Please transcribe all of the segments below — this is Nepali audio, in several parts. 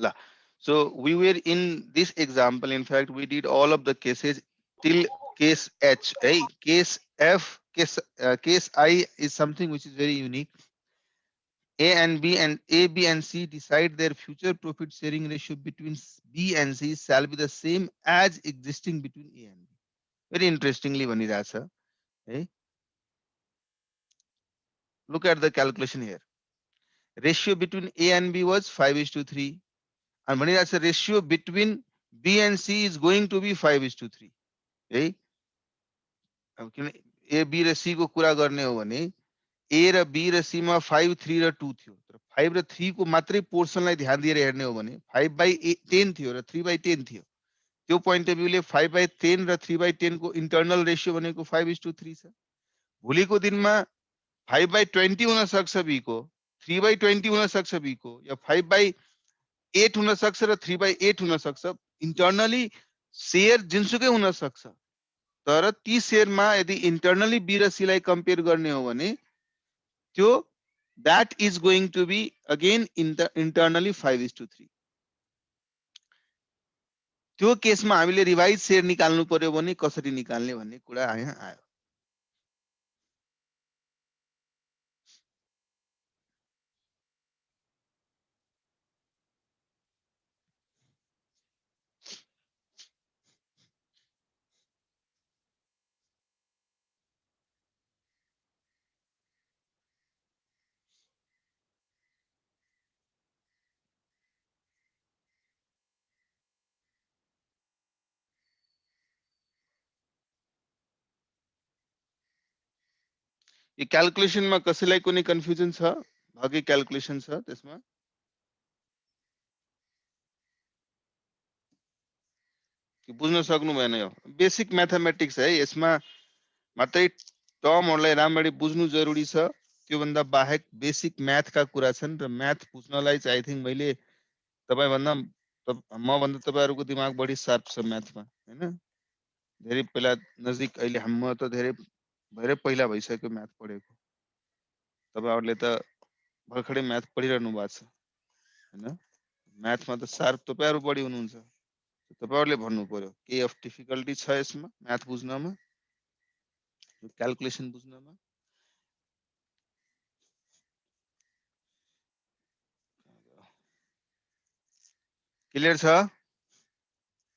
La. So we were in this example. In fact, we did all of the cases till case H. Case F, case I is something which is very unique. A and B and A, B and C decide their future profit sharing ratio between B and C shall be the same as existing between A and B. Very interestingly, Vanida sir. Okay? Look at the calculation here. Ratio between A and B was 5:3. And Vanida sir, ratio between B and C is going to be 5:3. Okay? अब किन A, B र C को कुरा गर्ने हो भने A र B र C मा 5, 3 र 2 थियो तर 5 र 3 को मात्रै पोर्सनलाई ध्यान दिएर हेर्ने हो भने 5/10 थियो र 3/10 थियो त्यो पोइन्ट अफ भ्यूले 5/10 र 3/10 को इन्टरनल रेशियो भनेको 5:3 छ भोलिको दिनमा 5/20 हुन सक्छ B को 3/20 हुन सक्छ B को या 5/8 हुन सक्छ र 3/8 हुन सक्छ इन्टरनली शेयर जुनसुकै हुन सक्छ तर ती शेयरमा यदि इन्टरनली B र C लाई कम्पेयर गर्ने हो भने त्यो that is going to be again internally 5:3. त्यो केसमा हामीले रिवाइज शेयर निकाल्नु पर्यो भने कसरी निकाल्ने भन्ने कुरा यहाँ आयो यो क्याल्कुलेसनमा कसैलाई कुनै कन्फ्युजन छ भागी क्याल्कुलेसन छ त्यसमा कि बुझ्न सक्नु भएन यो बेसिक म्याथमेटिक्स है यसमा मात्रै टर्महरुलाई राम्ररी बुझ्नु जरुरी छ त्यो भन्दा बाहेक बेसिक म्याथका कुरा छन् र म्याथ बुझ्नलाई चाहिँ आई थिंक मैले तपाई भन्दा म भन्दा तपाईहरुको दिमाग बढी शार्प छ म्याथमा हैन धेरै पहिला नजिक अहिले म त धेरै पहिला भइसक्यो म्याथ पढेको तपाईहरुले त भर्खरै म्याथ पढिरहनु भएको छ हैन म्याथमा त शार्प तपाईहरु बढी हुनुहुन्छ तपाईहरुले भन्नु पर्यो के अफ डिफिकल्टी छ यसमा म्याथ बुझ्नमा क्याल्कुलेसन बुझ्नमा क्लियर छ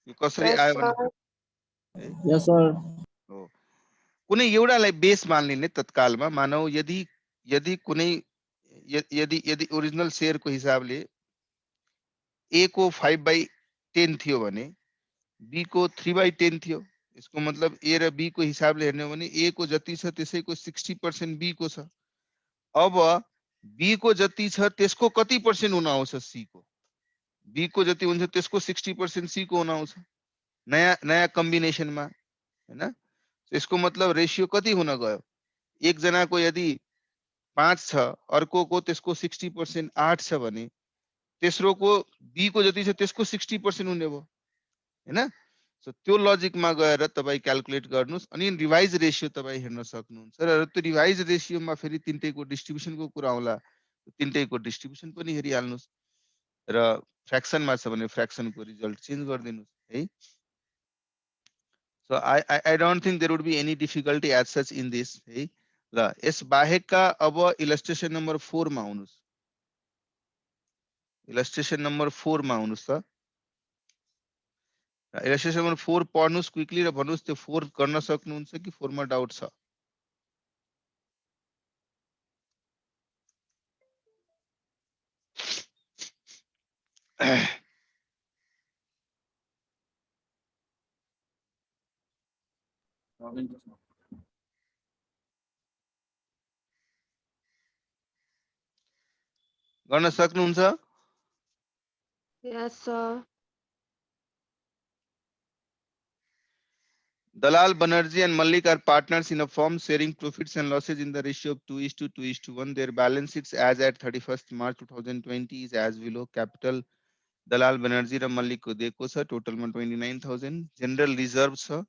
यो कसरी Yes, आयो भने sir. Yes, sir. हो कुनै एउटालाई बेस मान्लिने तत्कालमा मानौ यदि यदि कुनै यदि यदि ओरिजिनल शेयर को हिसाबले ए को 5/10 थियो भने बी को 3/10 थियो यसको मतलब ए र बी को हिसाबले हेर्ने हो भने ए को जति छ त्यसैको 60% बी को छ अब बी को जति छ त्यसको कति पर्सेन्ट हुन आउँछ सी को बी को जति हुन्छ त्यसको 60% सी को हुन आउँछ नयाँ नयाँ कम्बिनेसनमा हैन यसको मतलब रेशियो कति हुन गयो एक जनाको यदि 5 छ अर्कोको त्यसको 60% 8 छ भने तेस्रोको बी को जति छ त्यसको 60% हुने भयो हैन सो त्यो लजिकमा गएर तपाई क्याल्कुलेट गर्नुस् अनि रिवाइज रेशियो तपाई हेर्न सक्नुहुन्छ र त्यो रिवाइज रेशियोमा फेरि तिनटैको डिस्ट्रिब्युसनको कुरा आउला तिनटैको डिस्ट्रिब्युसन पनि हेरिहाल्नुस् र फ्र्याक्सनमा छ भने फ्र्याक्सनको रिजल्ट चेन्ज गरिदिनुस् है So I don't think there would be any difficulty as such in this है ल यस बाहेकका अब इलस्ट्रेसन नम्बर 4 मा आउनुस् इलस्ट्रेसन नम्बर 4 मा आउनुस् त इलस्ट्रेसन नम्बर 4 पढ्नुस् क्विकली र भन्नुस् त्यो 4 गर्न सक्नुहुन्छ कि 4 मा डाउट छ गर्न सक्नुहुन्छ Yes, sir. Dalal Banerjee and Malik are partners in a firm sharing profits and losses in the ratio of 2:2:1. Their balance sheets as at 31st March 2020 is as below. Capital Dalal Banerjee and Malik को देखो छ total में 29,000. General reserves छ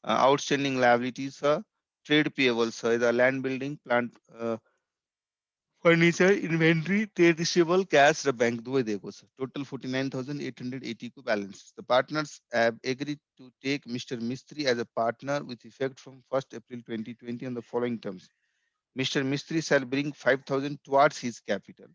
outstanding liabilities छ trade payables छ the land building plant furniture, inventory, trade receivable, cash र बैंक दुवै दिएको छ। टोटल 49,880 को balance. The partners have agreed to take Mr. Mistry as a partner with effect from 1st April 2020 on the following terms. Mr. Mistry shall bring 5,000 towards his capital.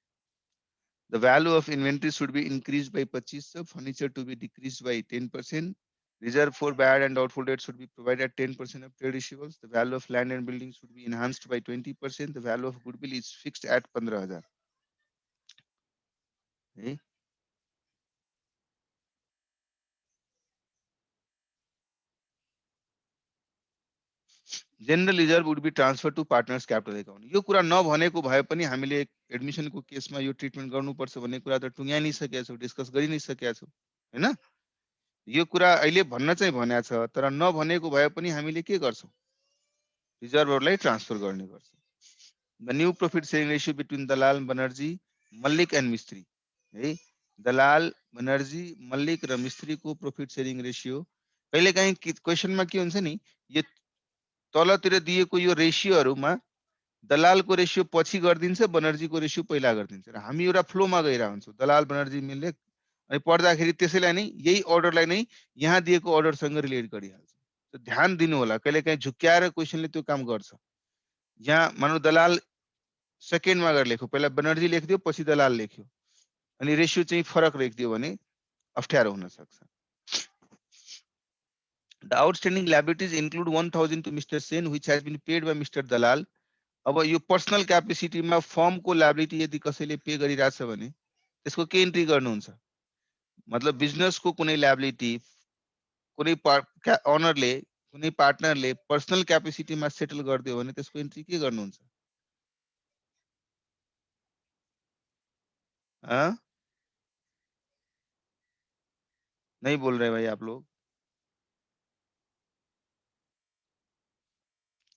The value of inventory should be increased by 25%, furniture to be decreased by 10%. Reserve for bad and doubtful debts should be provided at 10% of trade receivables. The value of land and buildings should be enhanced by 20%. The value of goodwill is fixed at 15,000. Okay. General reserve would be transferred to partners capital account. यो कुरा नभनेको भए पनि हामीले एडमिसनको केसमा यो ट्रिटमेन्ट गर्नुपर्छ भन्ने कुरा त टुङ्ग्याइ नै सकेका छौँ, डिस्कस गरि नै सकेका छौँ, हैन? यो कुरा अहिले भन्न चाहिँ भनेको छ, तर नभनेको भए पनि हामीले के गर्छौँ? रिजर्भहरूलाई ट्रान्सफर गर्ने गर्छौँ। The new profit sharing ratio between Dalal, Banerjee, Malik and Mistry. है दलाल, बनर्जी, मल्लिक र मिस्त्रीको प्रॉफिट शेयरिङ रेशियो कहिलेकाहीँ क्वेशनमा के हुन्छ नि, यो तलतिर दिएको यो रेशियोहरुमा दलालको रेशियो पछि गरिदिन्छ, बनर्जीको रेशियो पहिला गरिदिन्छ र हामी एउटा फ्लोमा गइरा हुन्छौँ। दलाल, बनर्जी, मल्लिक अनि पढ्दाखेरि त्यसैलाई नै यही अर्डरलाई नै यहाँ दिएको अर्डरसँग रिलेट गरिहाल्छ। त ध्यान दिनु होला, कहिलेकाहीँ झुक्क्याएर क्वेशनले त्यो काम गर्छ। यहाँ मानौ दलाल सेकेन्डमा गएर लेख्यो, पहिला बनर्जी लेख्दियो पछि दलाल लेख्यो अनि रेशियो चाहिँ फरक लेख्दियो भने अप्ठ्यारो हुन सक्छ। The outstanding liabilities include 1,000 to Mr. Sen which has been paid by Mr. Dalal. अब यो पर्सनल क्यापेसिटीमा फर्मको लायबिलिटी यदि कसैले पे गरिरहेछ भने त्यसको के इन्ट्री गर्नुहुन्छ? मतलब बिजनेसको कुनै लायबिलिटी कुनै ओनरले कुनै पार्टनरले पर्सनल क्यापेसिटीमा सेटल गरिदियो भने त्यसको इन्ट्री के गर्नुहुन्छ? नहीं बोल रहे भाई आप लोग,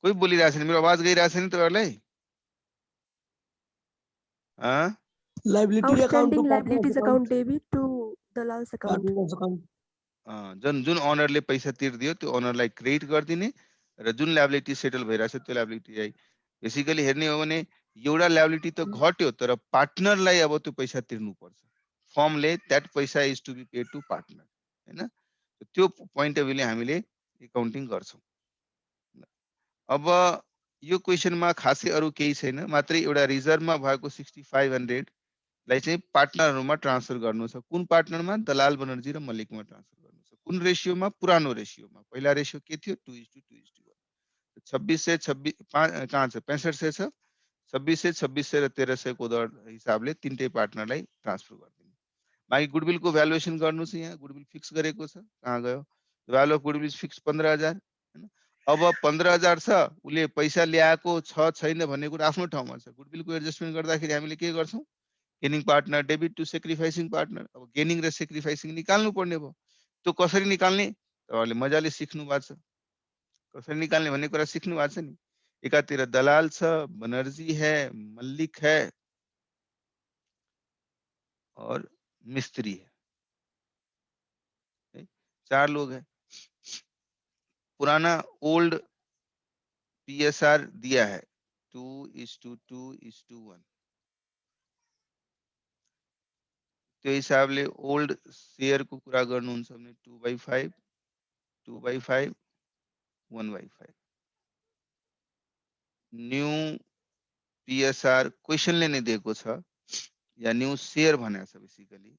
कोही बोलिरहेको छैन, मेरो आवाज गइरहेको छैन तपाईहरुलाई? Liability account to Outstanding partners liabilities account. account debit to Dalal's account. Partners account. जुन जुन ओनरले पैसा तिर्दियो त्यो ओनरलाई क्रेडिट गरिदिने र जुन लायबिलिटी सेटल भइरहेछ त्यो लायबिलिटी बेसिकली हेर्ने हो भने एउटा लायबिलिटी त घट्यो तर पार्टनरलाई अब त्यो पैसा तिर्नु पर्छ। फर्मले दैट पैसा is to be paid to partner, हैन? त्यो पोइन्ट अफ भ्यूले हामीले एकाउन्टिङ गर्छौं। अब यो क्वेशनमा खासै अरु केही छैन, मात्रै एउटा रिजर्भमा भएको 6500 लाई चाहिँ पार्टनरहरुमा ट्रान्सफर गर्नु छ। कुन पार्टनरमा? दलाल, बनर्जी र मल्लिकमा ट्रान्सफर गर्नु छ। कुन रेशियोमा? पुरानो रेशियोमा। पहिला रेशियो के थियो? 2:2:1। 2600 कहाँ छ? 6500 छ। 2600, 2600 र 1300 को दर हिसाबले तीनटै पार्टनरलाई ट्रान्सफर गरिदिनु। बाकी गुडविलको भ्यालुएसन गर्नु छ। यहाँ गुडविल फिक्स गरेको छ, कहाँ गयो? भ्यालु अफ गुडविल फिक्स 15000, हैन? अब 15000 छ, उले पैसा ल्याएको छ छैन भन्ने कुरा आफ्नो ठाउँमा छ। गुडविलको एडजस्टमेन्ट गर्दाखेरि हामीले के गर्छौं? Gaining partner debit to sacrificing partner. अब गेनिङ र सेक्रिफाइसिङ निकाल्नु पर्ने भयो। त्यो कसरी निकाल्ने? तपाईहरुले मजाले सिक्नु भएको छ। कसरी निकाल्ने भन्ने कुरा सिक्नु भएको छ नि। एकातिर दलाल छ, बनर्जी है, मल्लिक है और मिस्त्री है। 4 लोग हैं। पुराना ओल्ड पीएसआर दिया है 2:2:1। त्यो हिसाबले ओल्ड शेयर को कुरा गर्नुहुन्छ भने 2/5, 2/5, 1/5। न्यू पीएसआर क्वेशनले नै दिएको छ या न्यू शेयर भनेको छ बेसिकली।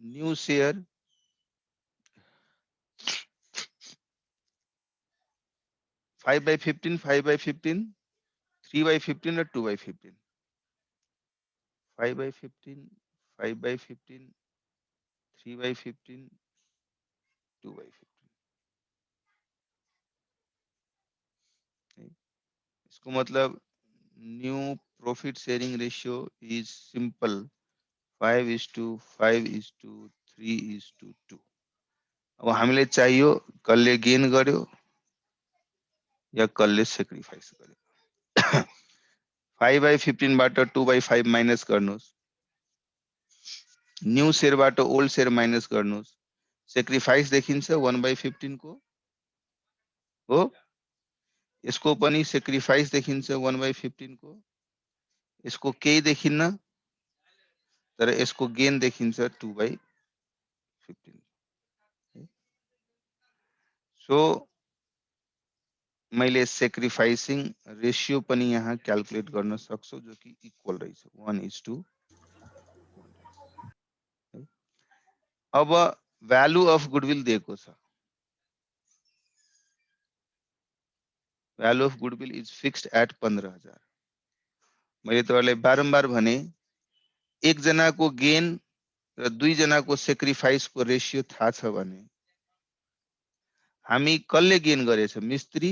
न्यू शेयर 5/15, 5/15, 3/15 और 2/15। 5/15, 5/15, 3/15, 2/15। इसको मतलब new profit sharing ratio is simple 5:5:3:2। अब हामीले चाहियो कसले गेन गर्यो या कसले सेक्रिफाइस गर्यो। 5/15 बाट 2/5 माइनस गर्नुस्। न्यू शेयर बाट ओल्ड शेयर माइनस गर्नुस्। सेक्रिफाइस देखिन्छ 1/15 को हो यसको पनि सेक्रिफाइस देखिन्छ 1/15 को, यसको केही देखिन्न, तर यसको गेन देखिन्छ 2/15। सो मैले सेक्रिफाइसिङ रेशियो पनि यहाँ क्याल्कुलेट गर्न सक्छु, जो कि इक्वल रहेछ 1:1। अब भ्यालु अफ गुडविल दिएको छ। Value of goodwill is fixed at 15,000। मैले तपाईलाई बारम्बार भने एक जनाको गेन र दुई जनाको सेक्रिफाइसको रेशियो थाहा छ भने हामी कसले गेन गरेछ? मिस्त्री।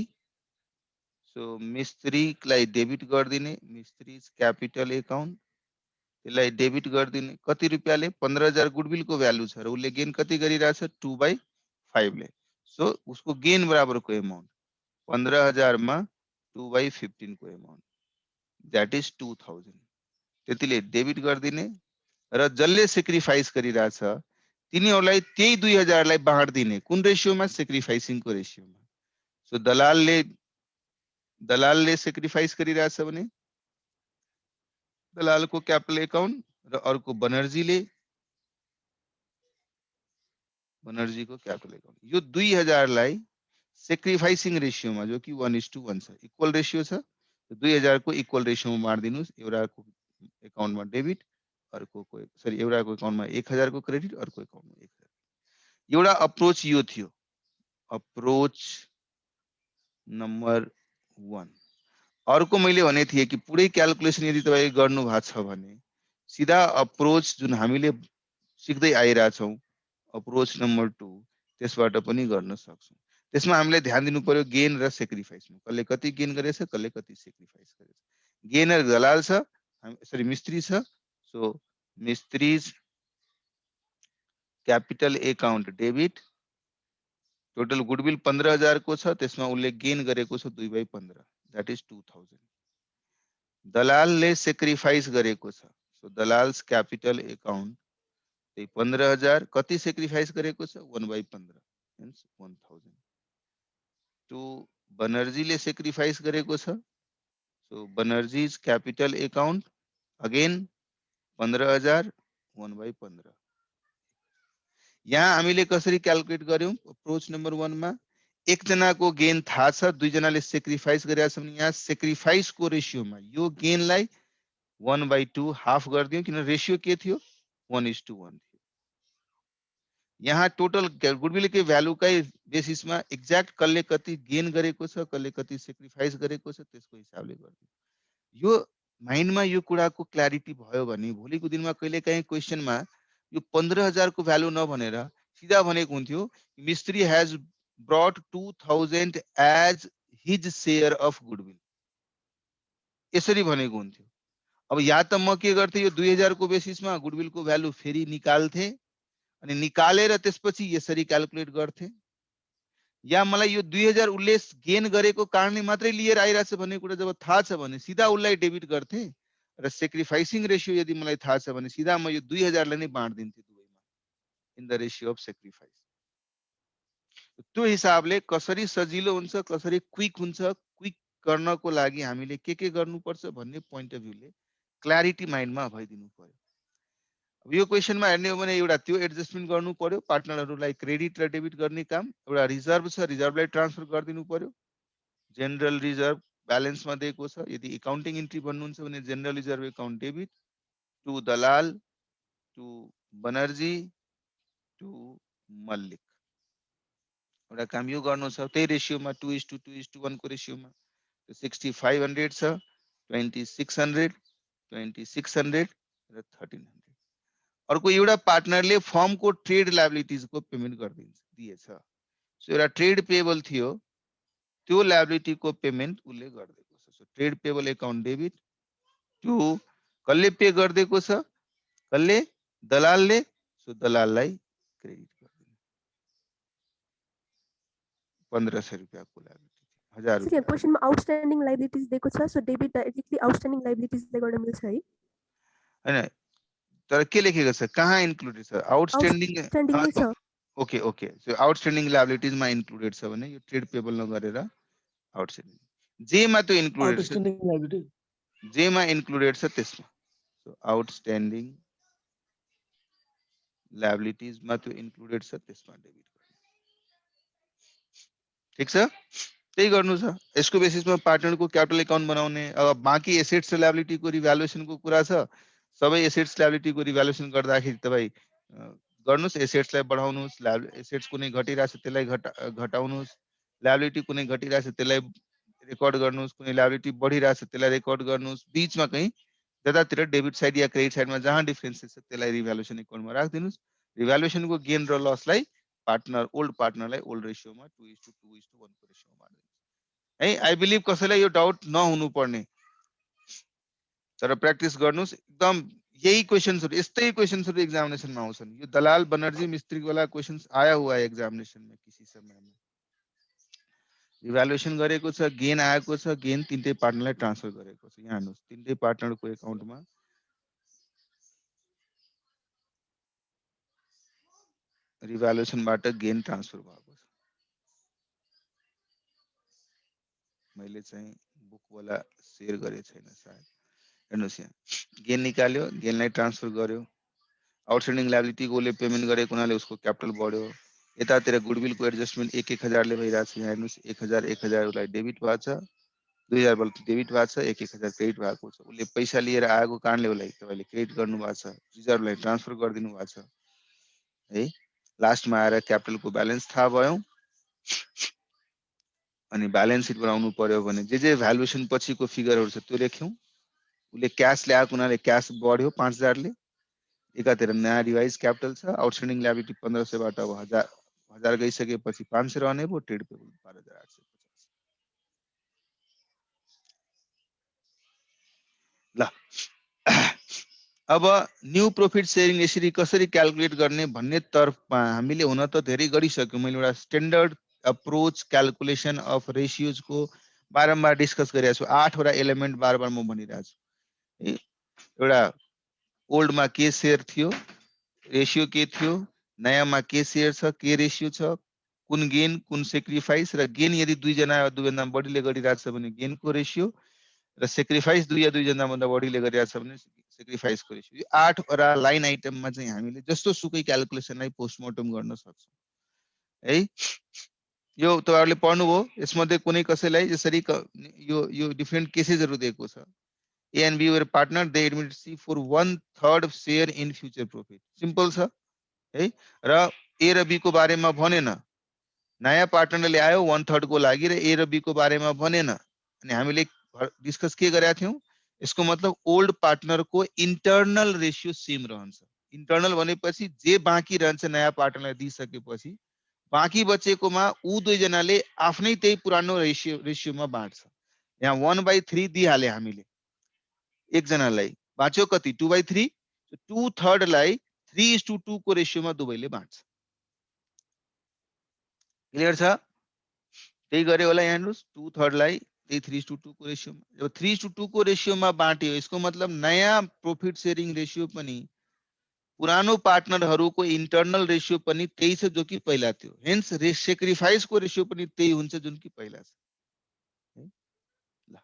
सो मिस्त्रीलाई डेबिट गरिदिने, मिस्त्री क्यापिटल एकाउन्ट, त्यसलाई डेबिट गरिदिने। कति रुपियाँले? 15,000 गुडविलको भ्यालु छ र उसले गेन कति गरिरहेछ? 2/5 ले। सो उसको गेन बराबरको एमाउन्ट 15,000 मा 2/15 को एमाउन्ट, द्याट इज 2,000। त्यतिले डेबिट गरिदिने र जसले सेक्रिफाइस गरिरहेछ तिनीहरूलाई त्यही 2,000 लाई बाँड्दिने। कुन रेशियोमा? सेक्रिफाइसिङको रेशियोमा। सो दलालले सेक्रिफाइस गरिरहेछ भने दलालको क्यापिटल एकाउन्ट र अर्को बनर्जीको क्यापिटल एकाउन्ट। यो 2,000 लाई सेक्रिफाइसिङ रेशियोमा, जो कि 1:1 छ, इक्वल रेशियो छ, 2,000 को इक्वल रेशियोमा बाँड्दिनुस्। एउटाको एकाउन्टमा डेबिट, अर्कोको एउटाको एकाउन्टमा 1,000 को क्रेडिट, अर्को एकाउन्टमा 1,000। एउटा अप्रोच यो थियो, अप्रोच नम्बर 1। अर्को मैले भने थिए कि पुरै क्याल्कुलेसन यदि तपाईले गर्नु भएको छ भने सिधा अप्रोच जुन हामीले सिक्दै आइरहेछौँ, अप्रोच नम्बर 2, त्यसबाट पनि गर्न सक्छौँ। त्यसमा हामीले ध्यान दिनु पर्यो गेन र सेक्रिफाइसमा। कसले कति गेन गरेछ, कसले कति सेक्रिफाइस गरेछ। गेनर दलाल छ, मिस्त्री छ। So Mistry's capital account debit, total goodwill 15,000 को छ, त्यसमा उसले गेन गरेको छ 2/15, द्याट इज 2,000। दलालले सेक्रिफाइस गरेको छ, सो दलाल्स क्यापिटल एकाउन्ट 15,000, कति सेक्रिफाइस गरेको छ? 1/15, हेन्स 1,000। टु बनर्जीले सेक्रिफाइस गरेको छ, सो बनर्जीज क्यापिटल एकाउन्ट अगेन 15,000, 1/15। यहाँ हामीले कसरी क्याल्कुलेट गर्यौं? अप्रोच नम्बर 1 मा एक जनाको गेन थाहा छ, दुई जनाले सेक्रिफाइस गरेछ भने यहाँ सेक्रिफाइसको रेशियोमा यो गेनलाई 1/2 हाफ गरिदियौं, किन रेशियो के थियो? 1:1 थियो। यहाँ टोटल गुडविलकै भ्यालुकै बेसिसमा एक्ज्याक्ट कसले कति गेन गरेको छ, कसले कति सेक्रिफाइस गरेको छ, त्यसको हिसाबले गरिदियौं। यो माइन्डमा यो कुराको क्ल्यारिटी भयो भने भोलिको दिनमा कहिलेकाहीँ क्वेसनमा यो 15,000 को भ्यालु नभनेर सिधा भनेको हुन्थ्यो Mistry has brought 2,000 as his share of goodwill, यसरी भनेको हुन्थ्यो। अब या त म के गर्थे, यो 2,000 को बेसिसमा गुडविलको भ्यालु फेरि निकाल्थे अनि निकालेर त्यसपछि यसरी क्याल्कुलेट गर्थे, या मलाई यो 2,000 उसले गेन गरेको कारणले मात्रै लिएर आइरहेछ भन्ने कुरा जब थाहा छ भने सिधा उसलाई डेबिट गर्थे र सेक्रिफाइसिङ रेशियो यदि मलाई थाहा छ भने सिधा म यो 2,000 लाई नै बाँड्दिन्थे दुवैमा in the ratio of sacrifice. त्यो हिसाबले कसरी सजिलो हुन्छ, कसरी क्विक हुन्छ, क्विक गर्नको लागि हामीले के गर्नुपर्छ भन्ने पोइन्ट अफ भ्यूले क्ल्यारिटी माइन्डमा भइदिनु पर्यो। अब यो क्वेसनमा हेर्ने हो भने एउटा त्यो एडजस्टमेन्ट गर्नु पर्यो, पार्टनरहरूलाई क्रेडिट र डेबिट गर्ने काम। एउटा रिजर्भ छ, रिजर्भलाई ट्रान्सफर गरिदिनु पर्यो। जेनरल रिजर्भ ब्यालेन्समा दिएको छ, यदि एकाउन्टिङ इन्ट्री भन्नुहुन्छ भने general reserve account debit to Dalal, to Banerjee, to Mallick. एउटा काम यो गर्नु छ, त्यही रेशियोमा 2:2:1 को रेशियोमा 6,500 छ, 2,600, 2,600 र 1,300। अर्को एउटा पार्टनरले फर्मको ट्रेड लायबिलिटिजको पेमेन्ट दिएछ। सो एउटा ट्रेड पेबल थियो, त्यो लायबिलिटीको पेमेन्ट उसले गरिदिएको छ। So trade payable account debit to कसले पे गरिदिएको छ? कसले? दलालले। सो दलाललाई क्रेडिट गरिदिनु 1,500 रुपियाँको लायबिलिटी, 1,000 सर यहाँ रुपियाँ। क्वेशनमा आउटस्ट्यान्डिङ लायबिलिटिज दिएको छ, सो डेबिट डाइरेक्टली आउटस्ट्यान्डिङ लायबिलिटिजले गर्न मिल्छ है? हैन, तर के लेखेको छ? कहाँ इन्क्लुडेड छ? आउटस्ट्यान्डिङ। आउटस्ट्यान्डिङ नै छ। ओके ओके, सो आउटस्ट्यान्डिङ लायबिलिटिजमा इन्क्लुडेड छ भने यो ट्रेड पेबल नगरेर आउटस्ट्यान्डिङ। जेमा त्यो इन्क्लुडेड छ, Outstanding liability. जेमा इन्क्लुडेड छ त्यसमा। सो आउटस्ट्यान्डिङ लायबिलिटीज मा त्यो इन्क्लुडेड छ त्यसमा डेबिट गर्नु। ठीक छ, त्यही गर्नु छ। यसको बेसिसमा पार्टनरको क्यापिटल अकाउन्ट बनाउने। अब बाँकी एसेट्स र लायबिलिटीको रिभ्यालुएसनको कुरा छ। सबै एसेट्स लायबिलिटीको रिभ्यालुएसन गर्दाखेरि तपाईँ गर्नुस्, एसेट्सलाई बढाउनुस्, एसेट्स कुनै घटिरहेछ त्यसलाई घटाउनुस्, लायबिलिटी कुनै घटिरहेछ त्यसलाई रेकर्ड गर्नुस्, कुनै लायबिलिटी बढिरहेछ त्यसलाई रेकर्ड गर्नुस्। बीचमा कहीं जतातिर डेबिट साइड या क्रेडिट साइडमा जहाँ डिफरेन्सेस छ त्यसलाई रिभ्यालुएसन अकाउन्टमा राखिदिनुस्। रिभ्यालुएसनको गेन र लसलाई ओल्ड पार्टनरलाई ओल्ड रेसियोमा 2:2:1 को रेसियोमा बाँड्दिनुस् है। आई बिलिभ कसैलाई यो डाउट नहुनु पर्ने, तर प्र्याक्टिस गर्नुस्। एकदम यही क्वेशंसहरु, यस्तै क्वेशंसहरु एग्जामिनेशनमा आउँछन्। यो दलाल बनर्जी मिस्त्री वाला क्वेशंस आया हुआ है एग्जामिनेशन में किसी समय में। इभ्यालुएसन गरेको छ, गेन आएको छ, गेन तीनटै पार्टनरलाई ट्रान्सफर गरेको छ। यहाँ हेर्नुस्, तीनटै पार्टनरको एकाउन्टमा रिभ्यालुएसनबाट गेन ट्रान्सफर भएको छ। मैले चाहिँ बुक वाला शेयर गरे छैन सायद। हेर्नुस्, यहाँ गेन निकाल्यो, गेनलाई ट्रान्सफर गर्यो। आउटस्ट्यान्डिङ लायबिलिटी गोले पेमेन्ट गरेको हुनाले उसको क्यापिटल बढ्यो। यतातिर गुडविलको एडजस्टमेन्ट 1,000 ले भइरहेको छ। यहाँ हेर्नुस्, 1,000 उसलाई डेबिट भएको छ, 2,000 बल्ल डेबिट भएको छ, 1,000 क्रेडिट भएको छ। उसले पैसा लिएर आएको कारणले उसलाई तपाईले क्रेडिट गर्नु भएको छ, रिजर्भलाई ट्रान्सफर गरिदिनु भएको छ है। लास्टमा आएर क्यापिटलको ब्यालेन्स थाहा भयो। अनि ब्यालेन्स सिट बनाउनु पर्यो भने जे भ्यालुएसन पछिको फिगरहरु छ त्यो लेख्यौं। उसले क्याश ल्याएको हुनाले क्याश बढ्यो 5,000 ले। एकातिर नयाँ रिवाइज क्यापिटल छ। आउटस्ट्यान्डिङ लायबिलिटी 1,500 बाट अब 1,000 गइसकेपछि 500 रहने भयो। Trade payable 12,850। ल अब न्यू प्रॉफिट शेयरिङ यसरी कसरी क्याल्कुलेट गर्ने भन्ने तर्फमा हामीले हुन त धेरै गरिसक्यौं। मैले एउटा standard approach calculation of ratios को बारम्बार डिस्कस गरिरहेको छु। 8 वटा एलिमेन्ट बारम्बार म भनिरहेको छु। एउटा ओल्डमा के शेयर थियो, रेशियो के थियो, नयाँमा के शेयर छ, के रेशियो छ, कुन गेन कुन सेक्रिफाइस, र गेन यदि दुईजना वा दुईभन्दा बढीले गरिरहेको छ भने गेनको रेशियो, र सेक्रिफाइस 2 या 2 जना भन्दा बढीले गरिरहेको छ भने सेक्रिफाइसको रेशियो। यो 8 वटा लाइन आइटममा चाहिँ हामीले जस्तो सुकै क्याल्कुलेसनलाई पोस्टमार्टम गर्न सक्छौं है। यो तपाईहरुले पढ्नुभयो। यसमध्ये कुनै कसैलाई यसरी यो डिफरेन्ट केसेसहरु दिएको छ। A and B were partner, they admitted C for 1/3 share in future profit. Simple छ है। र A र B को बारेमा भनेन, नयाँ पार्टनरले आयो 1/3 को लागि र A र B को बारेमा भनेन। अनि हामीले डिस्कस के गरेका थियौं, यसको मतलब ओल्ड पार्टनरको इन्टरनल रेशियो सेम रहन्छ। इन्टरनल भनेपछि जे बाँकी रहन्छ नयाँ पार्टनरलाई दिइसकेपछि बाँकी बचेकोमा उ दुई जनाले आफ्नै त्यही पुरानो रेशियोमा बाँड्छ। यहाँ 1/3 दिइहाले हामीले एकजनालाई, बाँच्यो कति 2/3। 2/3 लाई 3:2 को रेशियोमा दुवैले बाँड्छ। क्लियर छ? त्यही गरे होला। यहाँ हेर्नुस्, 2/3 लाई 3:2 को रेशियोमा, जब 3:2 को रेशियोमा बाँट्यो यसको मतलब नयाँ प्रॉफिट शेयरिङ रेशियो पनि पुरानो पार्टनरहरूको इन्टरनल रेशियो पनि त्यही छ जो कि पहिला थियो। हेन्स सेक्रिफाइस को रेशियो पनि त्यही हुन्छ जुन कि पहिला छ। ल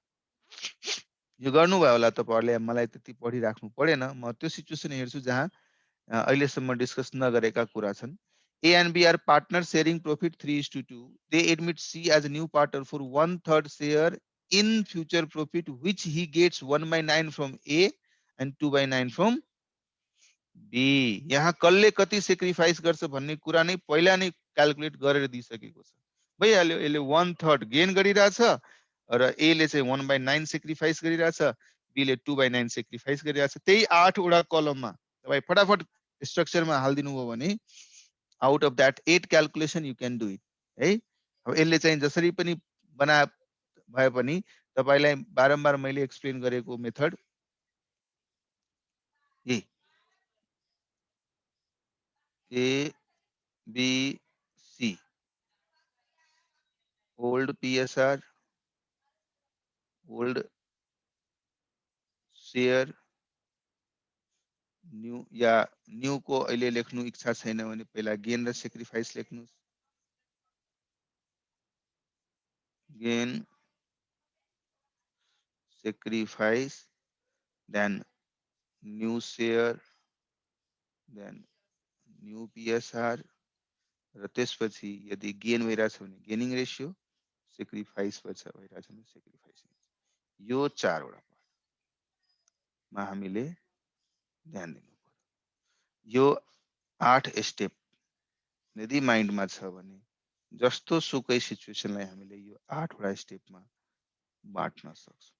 यो गर्नुभयो होला तपाईहरुले। मलाई त्यति पढिराख्नु परेन। म त्यो सिचुएसन हेर्छु जहाँ अहिलेसम्म डिस्कस नगरेका कुरा छन्। A and B are partners sharing profit 3:2. They admit C as a new partner for 1/3 share in future profit, which he gets 1/9 from A and 2/9 from B. यहाँ कसले कति सेक्रिफाइस गर्छ भन्ने कुरा नै पहिला नै क्याल्कुलेट गरेर दिइसकेको छ। भइहाल्यो। यसले 1/3 गेन गरिरहेछ र A ले चाहिँ 1/9 सेक्रिफाइस गरिरहेछ, B ले 2/9 सेक्रिफाइस गरिरहेछ। त्यही 8 वटा कलममा तपाई फटाफट स्ट्रक्चरमा हाल्दिनु भयो भने out of that 8 calculation you can do it है। अब यसले चाहिँ जसरी पनि बना भए पनि तपाईलाई बारम्बार मैले एक्सप्लेन गरेको method A, B, C, old PSR, old share, new या न्यू को अहिले लेख्नु इच्छा छैन भने पहिला गेन र सेक्रिफाइस लेख्नुस्। Gain sacrifice, then new share, then new PSR, र त्यसपछि यदि गेन भइरहेछ भने गेनिङ रेशियो, सेक्रिफाइस भइरहेछ भने सेक्रिफाइस। यो चारवटा पार्टमा हामीले ध्यान दिनु पर्यो। यो 8 स्टेप यदि माइन्डमा छ भने जस्तो सुकै सिचुएसनलाई हामीले यो 8 वटा स्टेपमा बाँट्न सक्छौँ।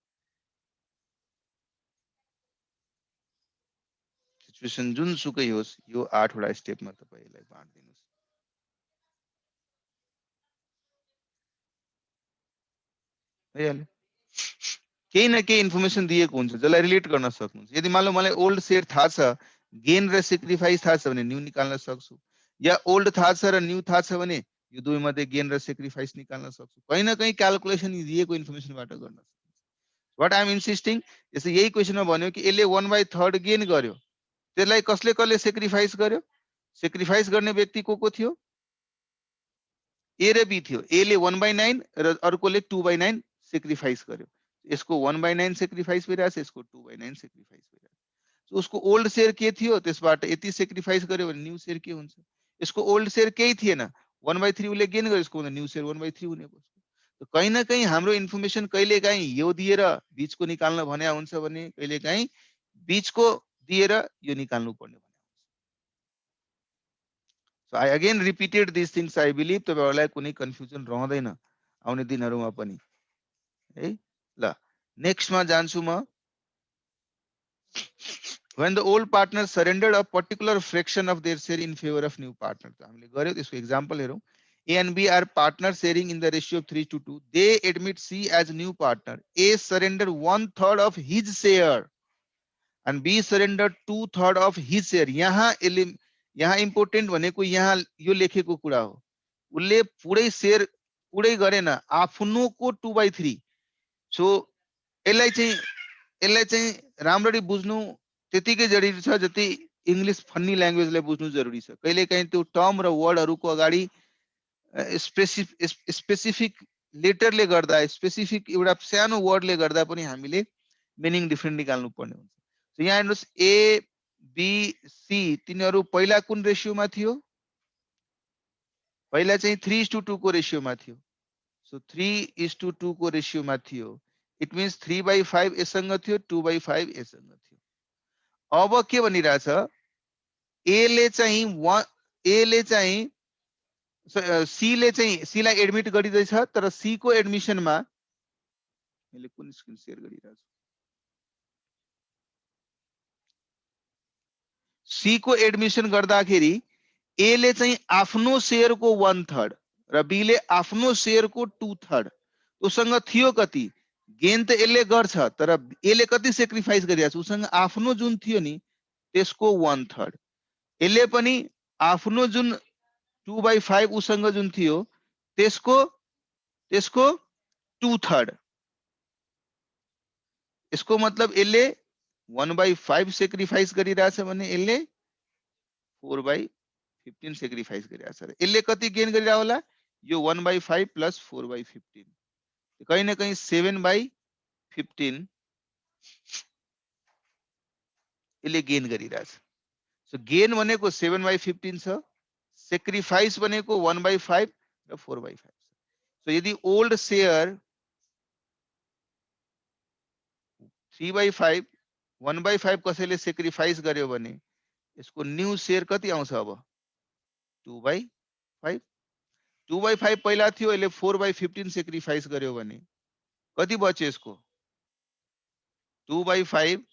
सिचुएसन जुन सुकै होस् यो 8 वटा स्टेपमा तपाईलाई बाँड्दिनुस्। भइहाल्यो। केही न केही इन्फर्मेसन दिएको हुन्छ जसलाई रिलेट गर्न सक्नुहुन्छ। यदि मान लो मलाई ओल्ड शेयर थाहा छ, गेन र सेक्रिफाइस थाहा छ भने न्यू निकाल्न सक्छु, या ओल्ड थाहा छ र न्यू थाहा छ भने यो दुई मध्ये गेन र सेक्रिफाइस निकाल्न सक्छु। कहीं न कहीं क्याल्कुलेसन दिएको इन्फर्मेसनबाट गर्न सक्छु। व्हाट आई एम इन्सिस्टिङ, जस्तै यही क्वेसनमा भन्यो कि यसले 1/3 गेन गर्यो, त्यसलाई कसले कसले सेक्रिफाइस गर्यो? सेक्रिफाइस गर्ने व्यक्ति को थियो? ए र बी थियो। ए ले 1/9 र अर्कोले 2/9 सेक्रिफाइस गर्यो। यसको 1/9 सेक्रिफाइस भइरहेछ, यसको 2/9 सेक्रिफाइस भइरहेछ। उसको ओल्ड शेयर के थियो, त्यसबाट यति सेक्रिफाइस गर्यो भने न्यू शेयर के हुन्छ? यसको ओल्ड शेयर केही थिएन, 1/3 उसले गेन गर्यो, यसको न्यू शेयर 1/3 हुने भयो। तो कहीं न कहीं हाम्रो इन्फर्मेसन कहिलेकाहीँ यो दिएर बीचको निकाल्न भने हुन्छ भने कहिलेकाहीँ बीचको दिएर यो निकाल्नु पर्ने। So I again repeated these things. I believe तपाईहरुलाई कुनै कन्फ्युजन रहँदैन आउने दिनहरुमा पनि है। ल नेक्स्ट मा जान्छु म। When the old partner surrendered a particular fraction of their share in favor of new partner, हामीले गर्यो त्यसको एक्जाम्पल हेरौं। A and B are partners sharing in the ratio of 3:2. They admit C as new partner. A surrendered 1/3 of his share and B surrendered 2/3 of his share. यहाँ इम्पोर्टेन्ट भनेको यहाँ यो लेखेको कुरा हो। उसले पुरै शेयर पुरै गरेन, आफ्नोको 2/3। सो यसलाई चाहिँ राम्ररी बुझ्नु त्यतिकै जरुरी छ जति इंग्लिश फन्नी ल्याङ्ग्वेजलाई बुझ्नु जरुरी छ। कहिलेकाहीँ त्यो टर्म र वर्डहरुको अगाडि स्पेसिफिक लेटरले गर्दा, स्पेसिफिक एउटा सानो वर्डले गर्दा पनि हामीले मिनिङ डिफरेन्ट निकाल्नु पर्ने हुन्छ। सो यहाँ हेर्नुस् ए बी सी तिनीहरु पहिला कुन रेशियोमा थियो? पहिला चाहिँ 3:2 को रेशियोमा थियो। सो 3:2 को रेशियोमा थियो। इट मीन्स 3/5 एसँग थियो, 2/5 एसँग थियो। अब के भनिरहेछ? ए ले चाहिँ सी ले चाहिँ सी लाई एडमिट गरिदैछ, तर सी को एडमिसनमा मैले कुन स्क्रिन शेयर गरिरहेछु? सी को एडमिशन गर्दाखेरि ए ले चाहिँ आफ्नो शेयरको 1/3 र बी ले आफ्नो शेयरको 2/3 उसँग थियो कति? गेन त यसले गर्छ, तर यसले कति सेक्रिफाइस गरिरहेछ? उसँग आफ्नो जुन थियो नि त्यसको 1/3। यसले पनि आफ्नो जुन 2/5 उसँग जुन थियो त्यसको 2/3। यसको मतलब यसले 1/5 सेक्रिफाइस गरिरहेछ भने यसले 4/15 सेक्रिफाइस गरिरहेछ। यसले कति गेन गरिरहेको होला? यो 1/5 प्लस 4/15, कहीं न कहीं 7/15 यसले गेन गरिरहेछ। सो गेन भनेको 7/15 छ, सेक्रिफाइस भनेको 1/5 र 4/5। सो यदि ओल्ड शेयर 3/5 1/5 कसैले सेक्रिफाइस गर्यो भने यसको न्यू शेयर कति आउँछ? अब 2/5। 2/5 पहिला थियो, यसले 4/15 सेक्रिफाइस गर्यो भने कति बच्यो? यसको 2/5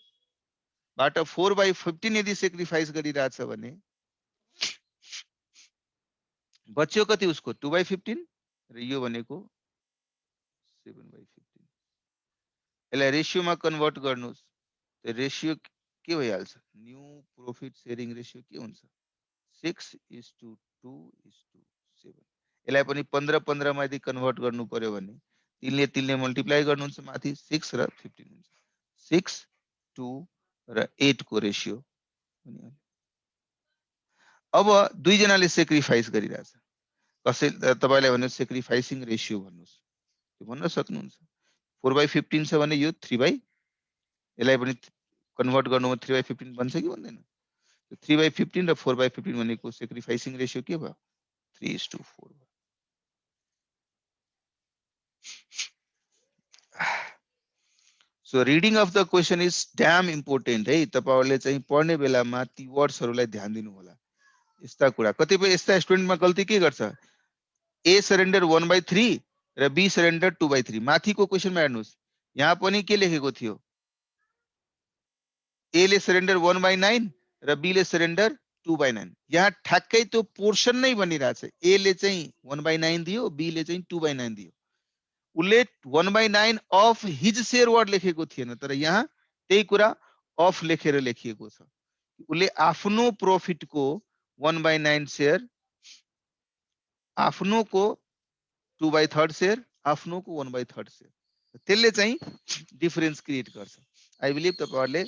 बाट 4/15 यदि सेक्रिफाइस गरिरहेछ भने बच्यो कति उसको? 2/15 र यो भनेको 7/15। यसलाई रेशियोमा कन्भर्ट गर्नुस्, तो रेशियो के भइहाल्छ? न्यू प्रॉफिट शेयरिङ रेशियो के हुन्छ? 6:2:7। यसलाई पनि 15-15 मा यदि कन्भर्ट गर्नु पर्यो भने 3 ले मल्टिप्लाई गर्नुहुन्छ माथि 6 र 15 हुन्छ। 6, 2 र 8 को रेशियो। अब दुई जनाले सेक्रिफाइस गरिरहेछ। कसै तपाईलाई भन्नु सेक्रिफाइसिङ रेशियो भन्नुस्, त्यो भन्न सक्नुहुन्छ। 4/15 छ भने यो 3/, यसलाई पनि कन्भर्ट गर्नुमा 3/15 बन्छ कि बन्दैन? 3/15 र 4/15 भनेको सेक्रिफाइसिङ रेशियो के भयो? 3:4 भयो। So reading of the question is damn important है। तपाईहरुले चाहिँ पढ्ने बेलामा ती वर्ड्सहरुलाई ध्यान दिनु होला। यस्ता कुरा कतिपय यस्ता स्टुडेन्टमा गल्ती के गर्छ? ए सरेन्डर 1/3 र बी सरेन्डर 2/3। माथिको क्वेसनमा हेर्नुस्, यहाँ पनि के लेखेको थियो? ए ले सरेन्डर 1/9 र बी ले सरेन्डर 2/9। यहाँ ठ्याक्कै त्यो पोर्सन नै बनिरहेछ। ए ले चाहिँ 1/9 दियो, बी ले चाहिँ 2/9 दियो। उसले 1/9 अफ हिज शेयर वर्ड लेखेको थिएन, तर यहाँ त्यही कुरा अफ लेखेर लेखिएको छ। उसले आफ्नो प्रॉफिटको 1/9 शेयर, आफ्नोको 2/3 शेयर, आफ्नोको 1/3 शेयर, त्यसले चाहिँ डिफरेन्स क्रिएट गर्छ। आई बिलिभ तपाईहरुले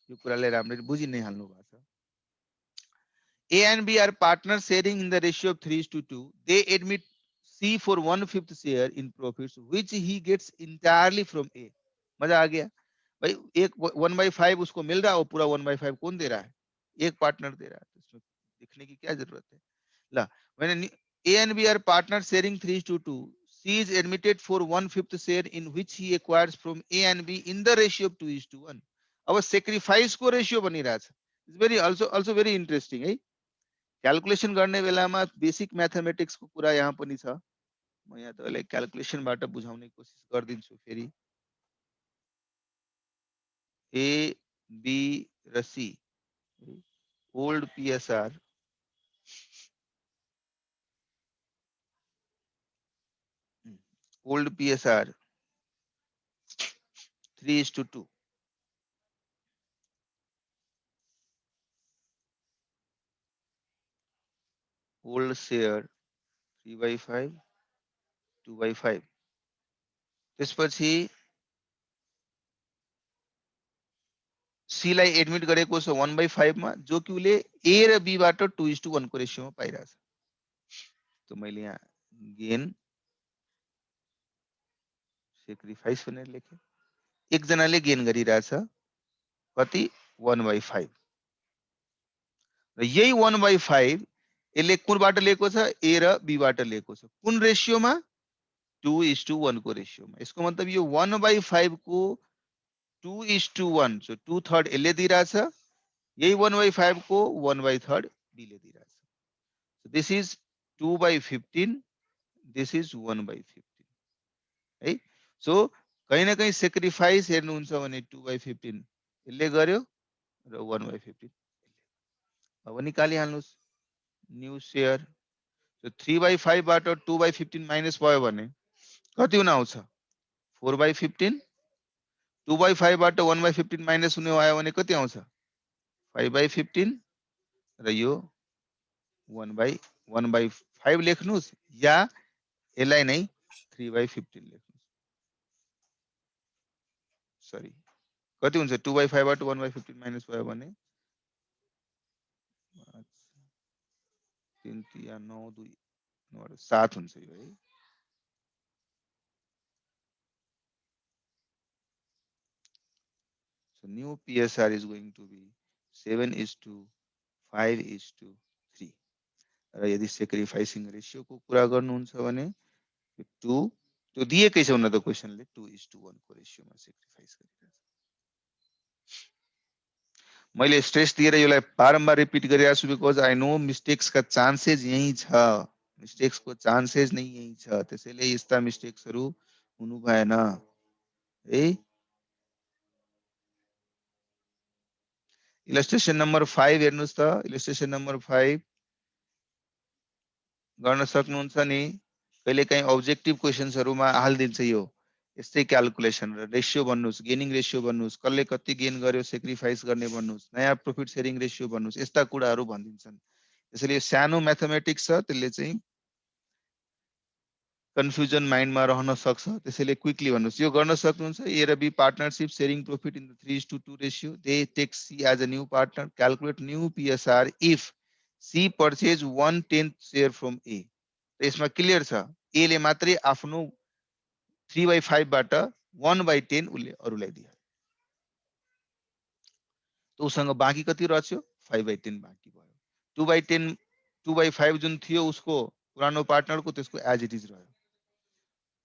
यो कुरालाई राम्ररी बुझि नै हाल्नु भएको छ। A and B are partners sharing in the ratio of 3:2. They admit C for 1/5 share in profits, which he gets entirely from A. मजा आ गया भाई। एक 1/5 उसको मिल रहा है और पूरा 1/5 कौन दे रहा है? एक पार्टनर दे रहा है। तो इसमें लिखने की क्या जरूरत है? ला, when A and B are partners sharing 3:2, C is admitted for 1/5 share in which he acquires from A and B in the ratio of 2:1. अब सेक्रिफाइस को रेशियो बनिरहेछ। It's very also very interesting है। क्याल्कुलेसन गर्ने बेलामा बेसिक म्याथमेटिक्स को कुरा यहाँ पनि छ। म यहाँ तपाईलाई क्याल्कुलेसनबाट बुझाउने कोसिस गर्दिन्छु फेरि। ए, बी र C old PSR old PSR 3:2, old share 3/5, 2/5। त्यसपछि सी लाई एडमिट गरेको छ 1/5 मा, जो कि उले ए र बी बाट 2:1 को रेशियोमा पाइरहेछ। तो मैले यहाँ गेन सेक्रिफाइस भनेर लेखे। एकजनाले गेन गरिरहेछ कति? 1/5। र यही 1/5 यसले कुनबाट लिएको छ? ए र बी बाट लिएको छ। कुन रेशियोमा? 2:1 को रेशियोमा। यसको मतलब यो 1/5 को 2:1, सो 2/3 यसले दिइरहेछ। यही 1/5 को 1/3 बी ले दिइरहेछ। So this is 2/15, this is 1/15 है। सो कहीं न कहीं सेक्रिफाइस हेर्नुहुन्छ भने 2/15 यसले गर्यो र 1/15। अब निकालिहाल्नुस् न्यू शेयर। सो 3/5 बाट 2/15 माइनस भयो भने कति हुन आउँछ? 4/15। 2/5 बाट 1/15 माइनस हुने आयो भने कति आउँछ? 5/15 र यो 1/5 लेख्नुस् या यसलाई नै 3/15 लेख्नुस्। सरी, कति हुन्छ? 2/5 बाट 1/15 माइनस भयो भने 3 3 9 2 7 हुन्छ यो है। So new PSR is going to be 7:5:3। र यदि सेक्रिफाइसिङ रेशियो को कुरा गर्नुहुन्छ भने 2 त्यो दिएकै छ उन त क्वेशनले 2:1 को रेशियोमा सेक्रिफाइस गरिरहेछ। मैले स्ट्रेस दिएर यसलाई बारम्बार रिपिट गरिरहेको छु बिकज आई नो मिस्टेक्स का चान्सेस यही छ। मिस्टेक्स को चान्सेस नै यही छ। त्यसैले यस्ता मिस्टेक्सहरु हुनु भएन है। इलस्ट्रेसन नम्बर 5 हेर्नुस् त। इलस्ट्रेसन नम्बर 5 गर्न सक्नुहुन्छ नि। कहिलेकाहीँ अब्जेक्टिभ क्वेशन्सहरुमा हाल्दिन्छ यो यस्तै क्याल्कुलेसन र रेशियो भन्नुस्, गेनिङ रेशियो भन्नुस्, कसले कति गेन गर्यो सेक्रिफाइस गर्ने भन्नुस्, नयाँ प्रॉफिट शेयरिङ रेशियो भन्नुस्, यस्ता कुराहरु भनिदिन्छन्। त्यसैले यो सानो म्याथमेटिक्स छ, त्यसले चाहिँ कन्फ्युजन माइन्डमा रहन सक्छ। त्यसैले क्विकली भन्नुस्। यो गर्न सक्नुहुन्छ। ए र B partnership sharing profit in the 3:2 ratio. They take C as a new partner. Calculate new PSR if C purchase 1/10 share from A. यसमा क्लियर छ। ए ले मात्रै आफ्नो 3/5 बाट 1/10 उसले अरूलाई दियो त उसँग बाँकी कति रह्यो 5/10 बाँकी भयो 2/10 2/5 जुन थियो उसको पुरानो पार्टनरको त्यसको एज इट इज रह्यो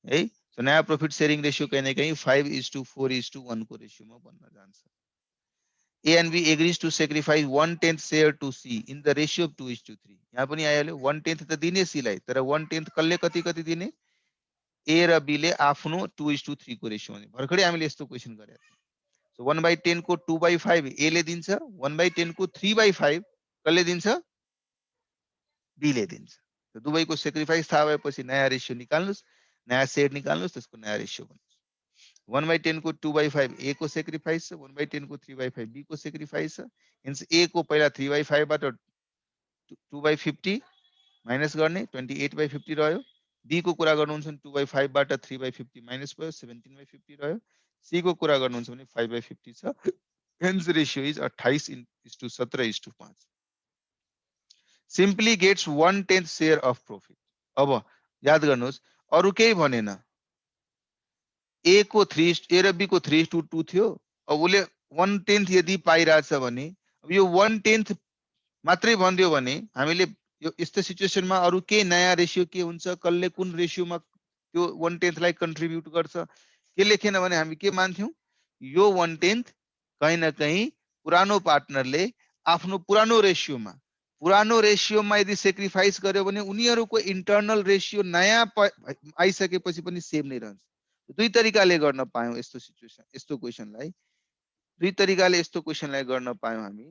है सो नयाँ प्रॉफिट शेयरिङ रेशियो कहीं न कहीं 5:4:1 को रेशियोमा बन्न जान्छ A and B agrees to sacrifice 1/10 share to C in the ratio of 2:3 यहाँ पनि आइहाल्यो 1/10 त दिने C लाई तर 1/10 कसले कति कति दिने A र B ले आफ्नो 2:3 को रेशियो दिने भर्खरै हामीले यस्तो क्वेशन गरेका थियौं सो 1/10 को 2/5 A ले दिन्छ 1/10 को 3/5 कसले दिन्छ B ले दिन्छ त दुवैको सेक्रिफाइस थाहा भएपछि नयाँ रेशियो निकाल्नुस् नयाँ शेयर निकाल्नुस् त्यसको नयाँ रेशियो बन्छ 1/10 को 2/5 A को सेक्रिफाइस 1/10 को 3/5 B को सेक्रिफाइस हिन्स A को पहिला 3/5 बाट 2/50 माइनस गर्ने 28/50 रह्यो B को कुरा गर्नुहुन्छ भने 2/5 बाट 3/50 माइनस भयो 17/50 रह्यो C को कुरा गर्नुहुन्छ भने 5/50 छ hence ratio is 28:17:5 simply gets 1/10 share of profit अब याद गर्नुहोस् अरु केही भनेन A को 3 A र B को 3:2 थियो अब उसले 1/10 यदि पाइरहेछ भने अब यो 1/10 मात्रै भन्दियो भने हामीले यो यस्तो सिचुएसनमा अरु के नयाँ रेशियो के हुन्छ कसले कुन रेशियोमा त्यो 1/10 लाई कन्ट्रिब्युट गर्छ के लेखेन भने हामी के मान्थ्यौं यो 1/10 कहीं न कहीं पुरानो पार्टनरले आफ्नो पुरानो रेशियोमा यदि सेक्रिफाइस गर्यो भने उनीहरुको इन्टरनल रेशियो नयाँ आइसकेपछि पनि सेम नै रहन्छ दुई तरिकाले गर्न पायौं यस्तो सिचुएसन यस्तो क्वेशनलाई दुई तरिकाले यस्तो क्वेशनलाई गर्न पायौं हामी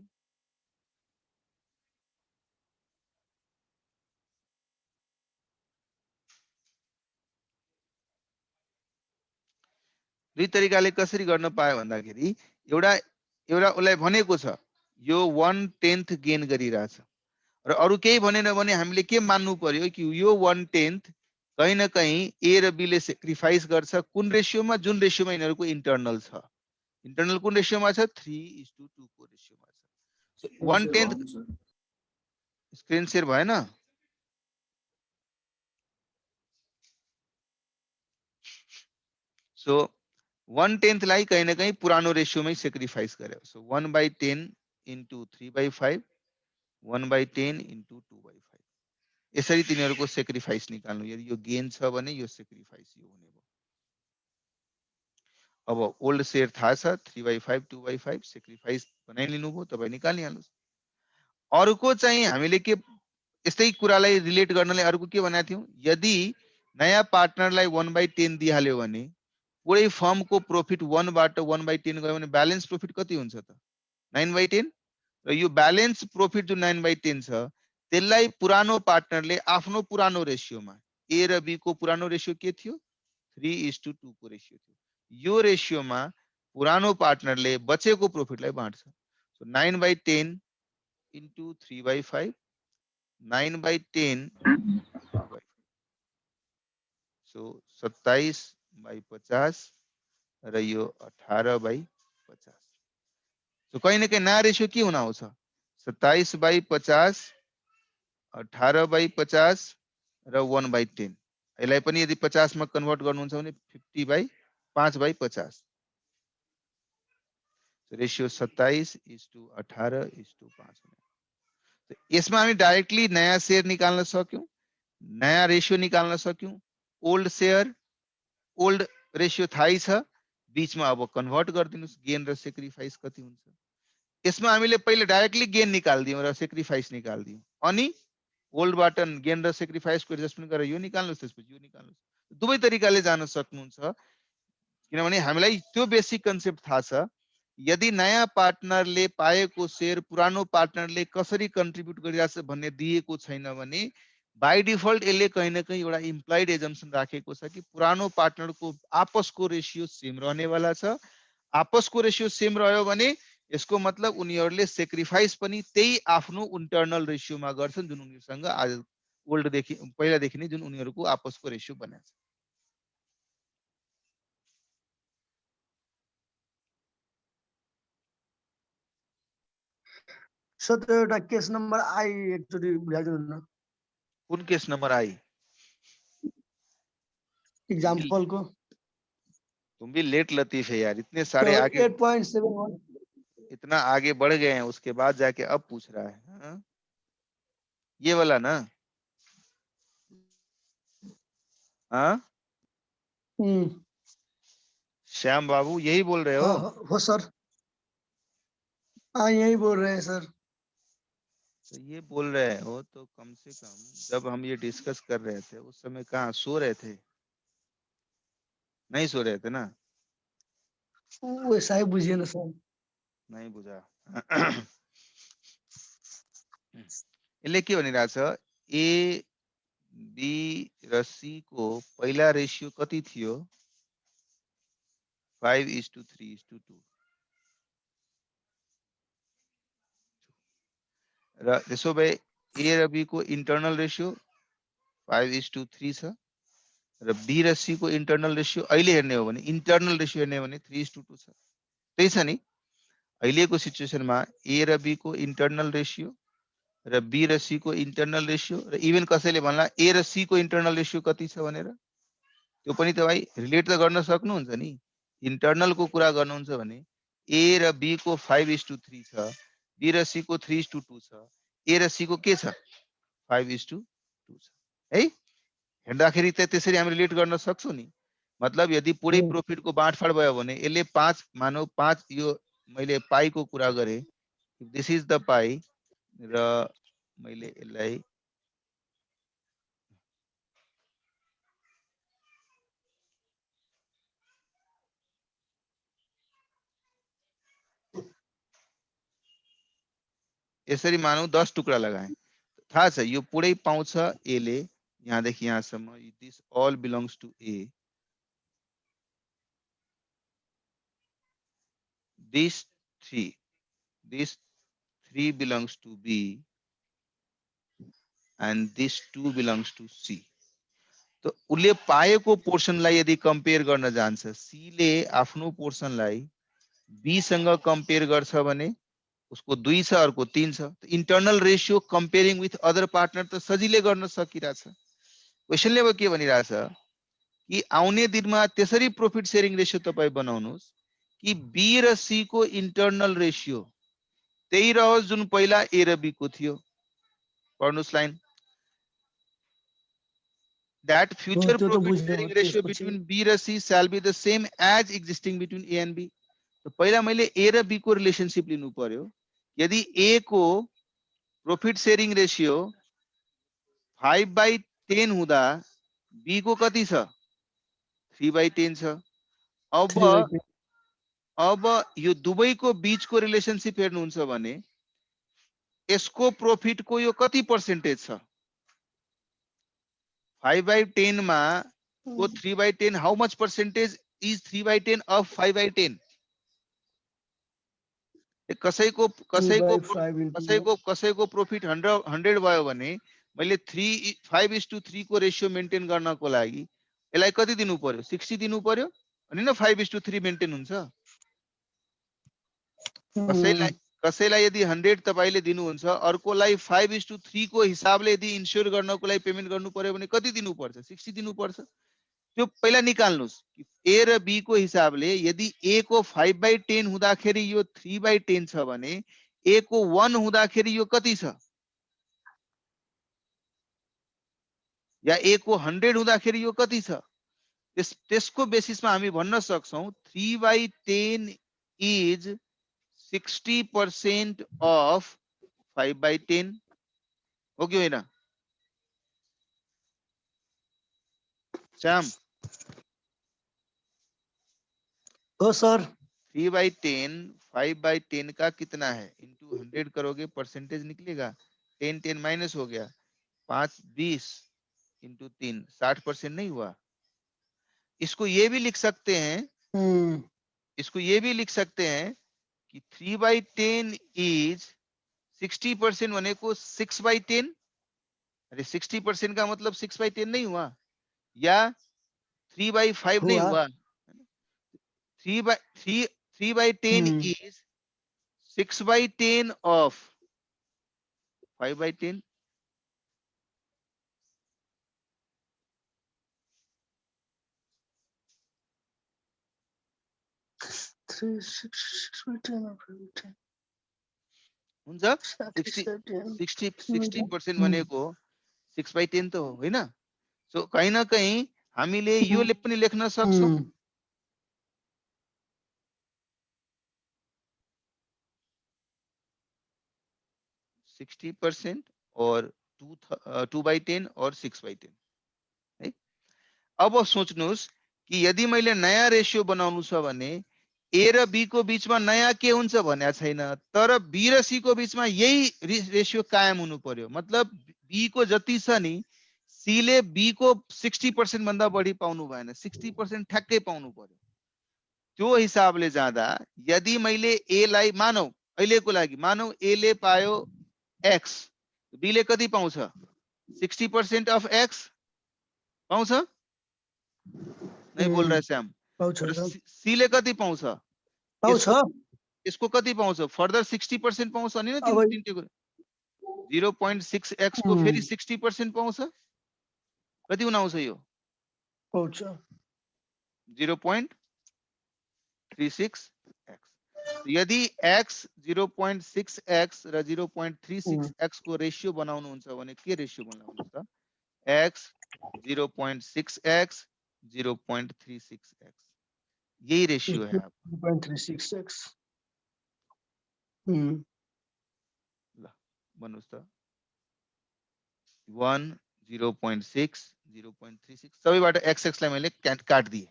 दुई तरिकाले कसरी गर्न पायो भन्दाखेरि एउटा एउटा उलाई भनेको छ यो 1/10 गेन गरिरहेछ र अरु केही भनेन भने हामीले के मान्नु पर्यो कि यो 1/10 कहीं न कहीं A र B ले सेक्रिफाइस गर्छ कुन रेशियोमा जुन रेशियोमा यिनीहरुको इन्टरनल छ इन्टरनल कुन रेशियोमा छ 3:2 को रेशियोमा छ सो 1/10 स्क्रिन शेयर भएन सो 1/10 लाई कहीं न कहीं पुरानो रेशियोमै सेक्रिफाइस गर्यो सो 1/10 into 3/5 1/10 into 2/5 यसरी तिनीहरुको सेक्रिफाइस निकाल्नु यदि यो गेन छ भने यो सेक्रिफाइस यो हुने भयो अब ओल्ड शेयर थाहा छ 3/5 2/5 सेक्रिफाइस बनाइलिनु भयो तपाई निकाल्नु अर्को चाहिँ हामीले के यस्तै कुरालाई रिलेट गर्नलाई अर्को के भनेको थियौं यदि नयाँ पार्टनरलाई 1/10 दिइहाल्यो भने पुरै फर्मको प्रॉफिट 1 बाट 1/10 गयो भने ब्यालेन्स प्रॉफिट कति हुन्छ त 9/10 र यो ब्यालेन्स प्रॉफिट जो 9/10 छ त्यसलाई पुरानो पार्टनरले आफ्नो पुरानो रेशियोमा A र B को पुरानो रेशियो के थियो 3:2 को रेशियो थियो यो रेशियोमा पुरानो पार्टनरले बचेको प्रॉफिटलाई बाँड्छ सो 9/10 into 3/5 9/10 सो 27/50 र यो 18/50 सो कहीं न कहीं नयाँ रेशियो के हुन आउँछ 27/50 18/50 र 1/10 यसलाई पनि यदि 50 मा कन्भर्ट गर्नुहुन्छ भने 50/5/50 रेशियो 27:18:5 तो यसमा हामी डाइरेक्टली नयाँ शेयर निकाल्न सक्यौं नयाँ रेशियो निकाल्न सक्यौं ओल्ड शेयर ओल्ड रेशियो थाहै छ बीचमा अब कन्भर्ट गरिदिनुस् गेन र सेक्रिफाइस कति हुन्छ यसमा हामीले पहिले डाइरेक्टली गेन निकाल्दियौं र सेक्रिफाइस निकाल्दियौं अनि ओल्ड बाट गेन र सेक्रिफाइस को एडजस्टमेन्ट गरेर यो निकाल्नुस् त्यसपछि यो निकाल्नुस् दुवै तरिकाले जान सक्नुहुन्छ किनभने हामीलाई त्यो बेसिक कन्सेप्ट थाहा छ यदि नयाँ पार्टनरले पाएको शेयर पुरानो पार्टनरले कसरी कन्ट्रिब्युट गरिरहेछ भन्ने दिएको छैन भने बाइ डिफल्ट यसले कहीं न कहीं एउटा इम्प्लाइड एजम्पसन राखेको छ कि पुरानो पार्टनरको आपसको रेशियो सेम रहनेवाला छ आपसको रेशियो सेम रह्यो भने यसको मतलब उनीहरुले सेक्रिफाइस पनि त्यही आफ्नो इन्टरनल रेशियोमा गर्छन् जुन उनीहरुसँग आज ओल्ड देखि पहिलादेखि नै जुन उनीहरुको आपसको रेशियो बनेको छ सर त्यो एउटा केस नम्बर आई एकचोटी बुझाइदिनु न कुन केस नम्बर आई एक्जाम्पलको तुम भी लेट लतीफ है यार, इतने सारे तो आगे 8.71 इतना आगे बढ़ गए हैं, उसके बाद जाके अब पूछ रहा है। हाँ? ये वाला ना। हाँ श्याम बाबू यही बोल रहे हो? हाँ हो सर, हाँ यही बोल रहे हैं सर। तो ये बोल रहे हो तो कम से कम जब हम ये डिस्कस कर रहे थे उस समय कहाँ सो रहे थे? नहीं सो रहे थे ना? वैसा ही बुझिए ना सर। नहीं बुझा। એટલે કેવો નિરાશ એ બી રસી को पहला रेशियो कति थियो? 5:3:2 र त्यसो भए ए र बी को इंटरनल रेशियो 5:3 छ र बी र सी को इंटरनल रेशियो अहिले हेर्ने हो भने इंटरनल रेशियो हेर्ने हो भने 3:2 छ। त्यही छ नि अहिलेको सिचुएसनमा ए र बी को इंटरनल रेशियो र बी र सी को इंटरनल रेशियो र इभन कसैले भन्ला ए र सी को इंटरनल रेशियो कति छ भनेर त्यो पनि त भाइ रिलेट त गर्न सक्नुहुन्छ नि। इंटरनल को कुरा गर्नुहुन्छ भने ए र बी को 5:3 छ, बी र सी को 3:2 छ, ए र सी को के छ 5:2 छ है। हेर्दाखेरि त त्यसरी हामी रिलेट गर्न सक्छौं नि। मतलब यदि पुरै प्रॉफिट को बाँडफाँड भयो भने यसले 5 मानौ 5 यो मैले पाई को कुरा गरे, दिस इज द पाई र मैले यसलाई यसरी मानौ 10 टुक्रा लगाए, थाहा छ यो पुरै पाउँछ ए ले, यहाँदेखि यहाँसम्म this all belongs to A, this 3 belongs to B and this 2 belongs to C. तो उसले पाएको पोर्सनलाई यदि कम्पेयर गर्न जान्छ, सी ले आफ्नो पोर्सनलाई बी सँग कम्पेयर गर्छ भने उसको 2 छ अर्को 3 छ। Internal ratio comparing with other partner त सजिलै गर्न सकिरहेछ। क्वेशनले अब के भनिरहेछ कि आउने दिनमा त्यसरी प्रॉफिट शेयरिंग रेशियो तपाई बनाउनुस् कि बी र सी को इंटरनल रेशियो त्यही रहोस् जुन पहिला ए र बी को थियो। पढ्नुस् लाइन। That future त्यो त profit बुझ्यो sharing ratio त्यसपछि between B र C shall be the same as existing between A and B। तो पहिला मैले A र B को रिलेशनशिप लिनु पर्यो। यदि A को प्रॉफिट शेयरिंग रेशियो 5/10 हुँदा B को कति छ 3/10 छ। 3/10 अब यो दुवैको बीचको रिलेशनशिप हेर्नुहुन्छ भने यसको प्रॉफिट को यो कति पर्सेन्टेज छ 5/10 मा को 3/10 how much percentage is 3/10 of 5/10? कसैको कसैको 3/5 into कसैको कसैको प्रॉफिट 100 भयो भने मैले 5:3 को रेशियो मेन्टेन गर्नको लागि यसलाई कति दिनु पर्यो 60 दिनु पर्यो अनि न 5:3 मेन्टेन हुन्छ। कसैलाई कसैलाई यदि 100 तपाईले दिनुहुन्छ अर्कोलाई 5:3 को हिसाबले यदि इन्स्योर गर्नको लागि पेमेन्ट गर्नु पर्यो भने कति दिनु पर्छ 60 दिनु पर्छ। त्यो पहिला निकाल्नुस् कि ए र बी को हिसाबले यदि ए को 5/10 हुँदाखेरि यो 3/10 छ भने ए को 1 हुँदाखेरि यो कति छ या ए को 100 हुँदाखेरि यो कति छ। त्यसको बेसिसमा हामी भन्न सक्छौं 3/10 इज 60% of 5/10 हो कि होइन श्याम? हो सर 3/10 5/10 का कितना है इंटू 100 करोगे परसेंटेज निकलेगा। 10 माइनस हो गया 5 20 इंटू 3 60% नहीं हुआ। इसको ये भी लिख सकते हैं इसको ये भी लिख सकते हैं कि 3/10 इज 60% होने को 6/10। अरे 60% का मतलब 6/10 नहीं हुआ या 3/5 नहीं हुआ। 3/10 is 6/10 of 5/10। 3, 6 by 10 or 5 by 10. हुन्छ 60, 10. 60% भनेको 6/10 त हो हैन? सो कहीं न कहीं हामीले यो पनि लेख्न सक्छौं 60% और 2/10 और 6/10 है। अब सोच्नुस् कि यदि मैले नयाँ रेशियो बनाउनु छ भने ए र बी को बीचमा नयाँ के हुन्छ भन्या छैन, तर बी र सी को बीचमा यही रेशियो कायम हुनु पर्यो। मतलब बी को जति छ नि सी ले बी को 60% भन्दा बढी पाउनु भएन, 60% ठ्याक्कै पाउनु पर्यो। त्यो हिसाबले जाँदा यदि मैले ए लाई मानौ अहिलेको लागि मानौ ए ले पायो एक्स, बी ले कति पाउँछ? 60% अफ एक्स पाउँछ? नहीं बोल रहा है श्याम। सी ले कति पाउँछ? यसको कति पाउँछ? फर्दर 60% पाउँछ नि न तिनटेको 0.6x को फेरि 60% पाउँछ। कति हुन आउँछ यो? पाउँछ 0.36x। यदि x 0.6x र 0.36x को रेशियो बनाउनुहुन्छ भने के रेशियो बनाउनुहुन्छ त? x 0.6x 0.36x यही रेशियो है आपको। 0.36x। ल भन्नुस् त 1 0.6 0.36 सबैबाट x लाई मैले काट दिए।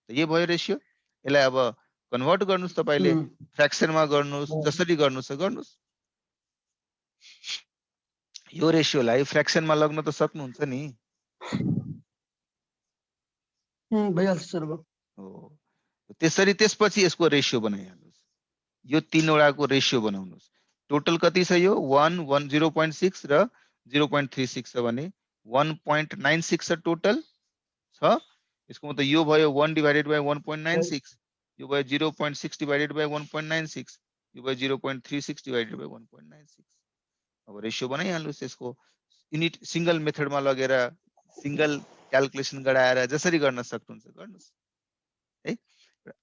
त यो भयो रेशियो। यसलाई अब कन्भर्ट गर्नुस् तपाईले फ्र्याक्सन मा गर्नुस्, जसरी गर्नुस् गर्नुस्। यो रेशियोलाई फ्र्याक्सन मा लग्न त सक्नुहुन्छ नि। भइहाल्छ सर। हो त्यसरी त्यसपछि यसको रेशियो बनाइहाल्नुस्। यो तीनवटाको रेशियो बनाउनुस्। टोटल कति छ यो? 1 0.6 र 0.36 छ भने 1.96 छ टोटल छ। यसको मतलब यो भयो 1 डिवाइडेड बाइ 1.96, यो भयो 0.6 डिवाइडेड बाइ 1.96, यो भयो 0.36 डिवाइडेड बाइ 1.96। अब रेशियो बनाइहाल्नुस्। यसको युनिट सिंगल मेथडमा लगेर सिंगल क्याल्कुलेसन गराएर जसरी गर्न सक्नुहुन्छ गर्नुस् है।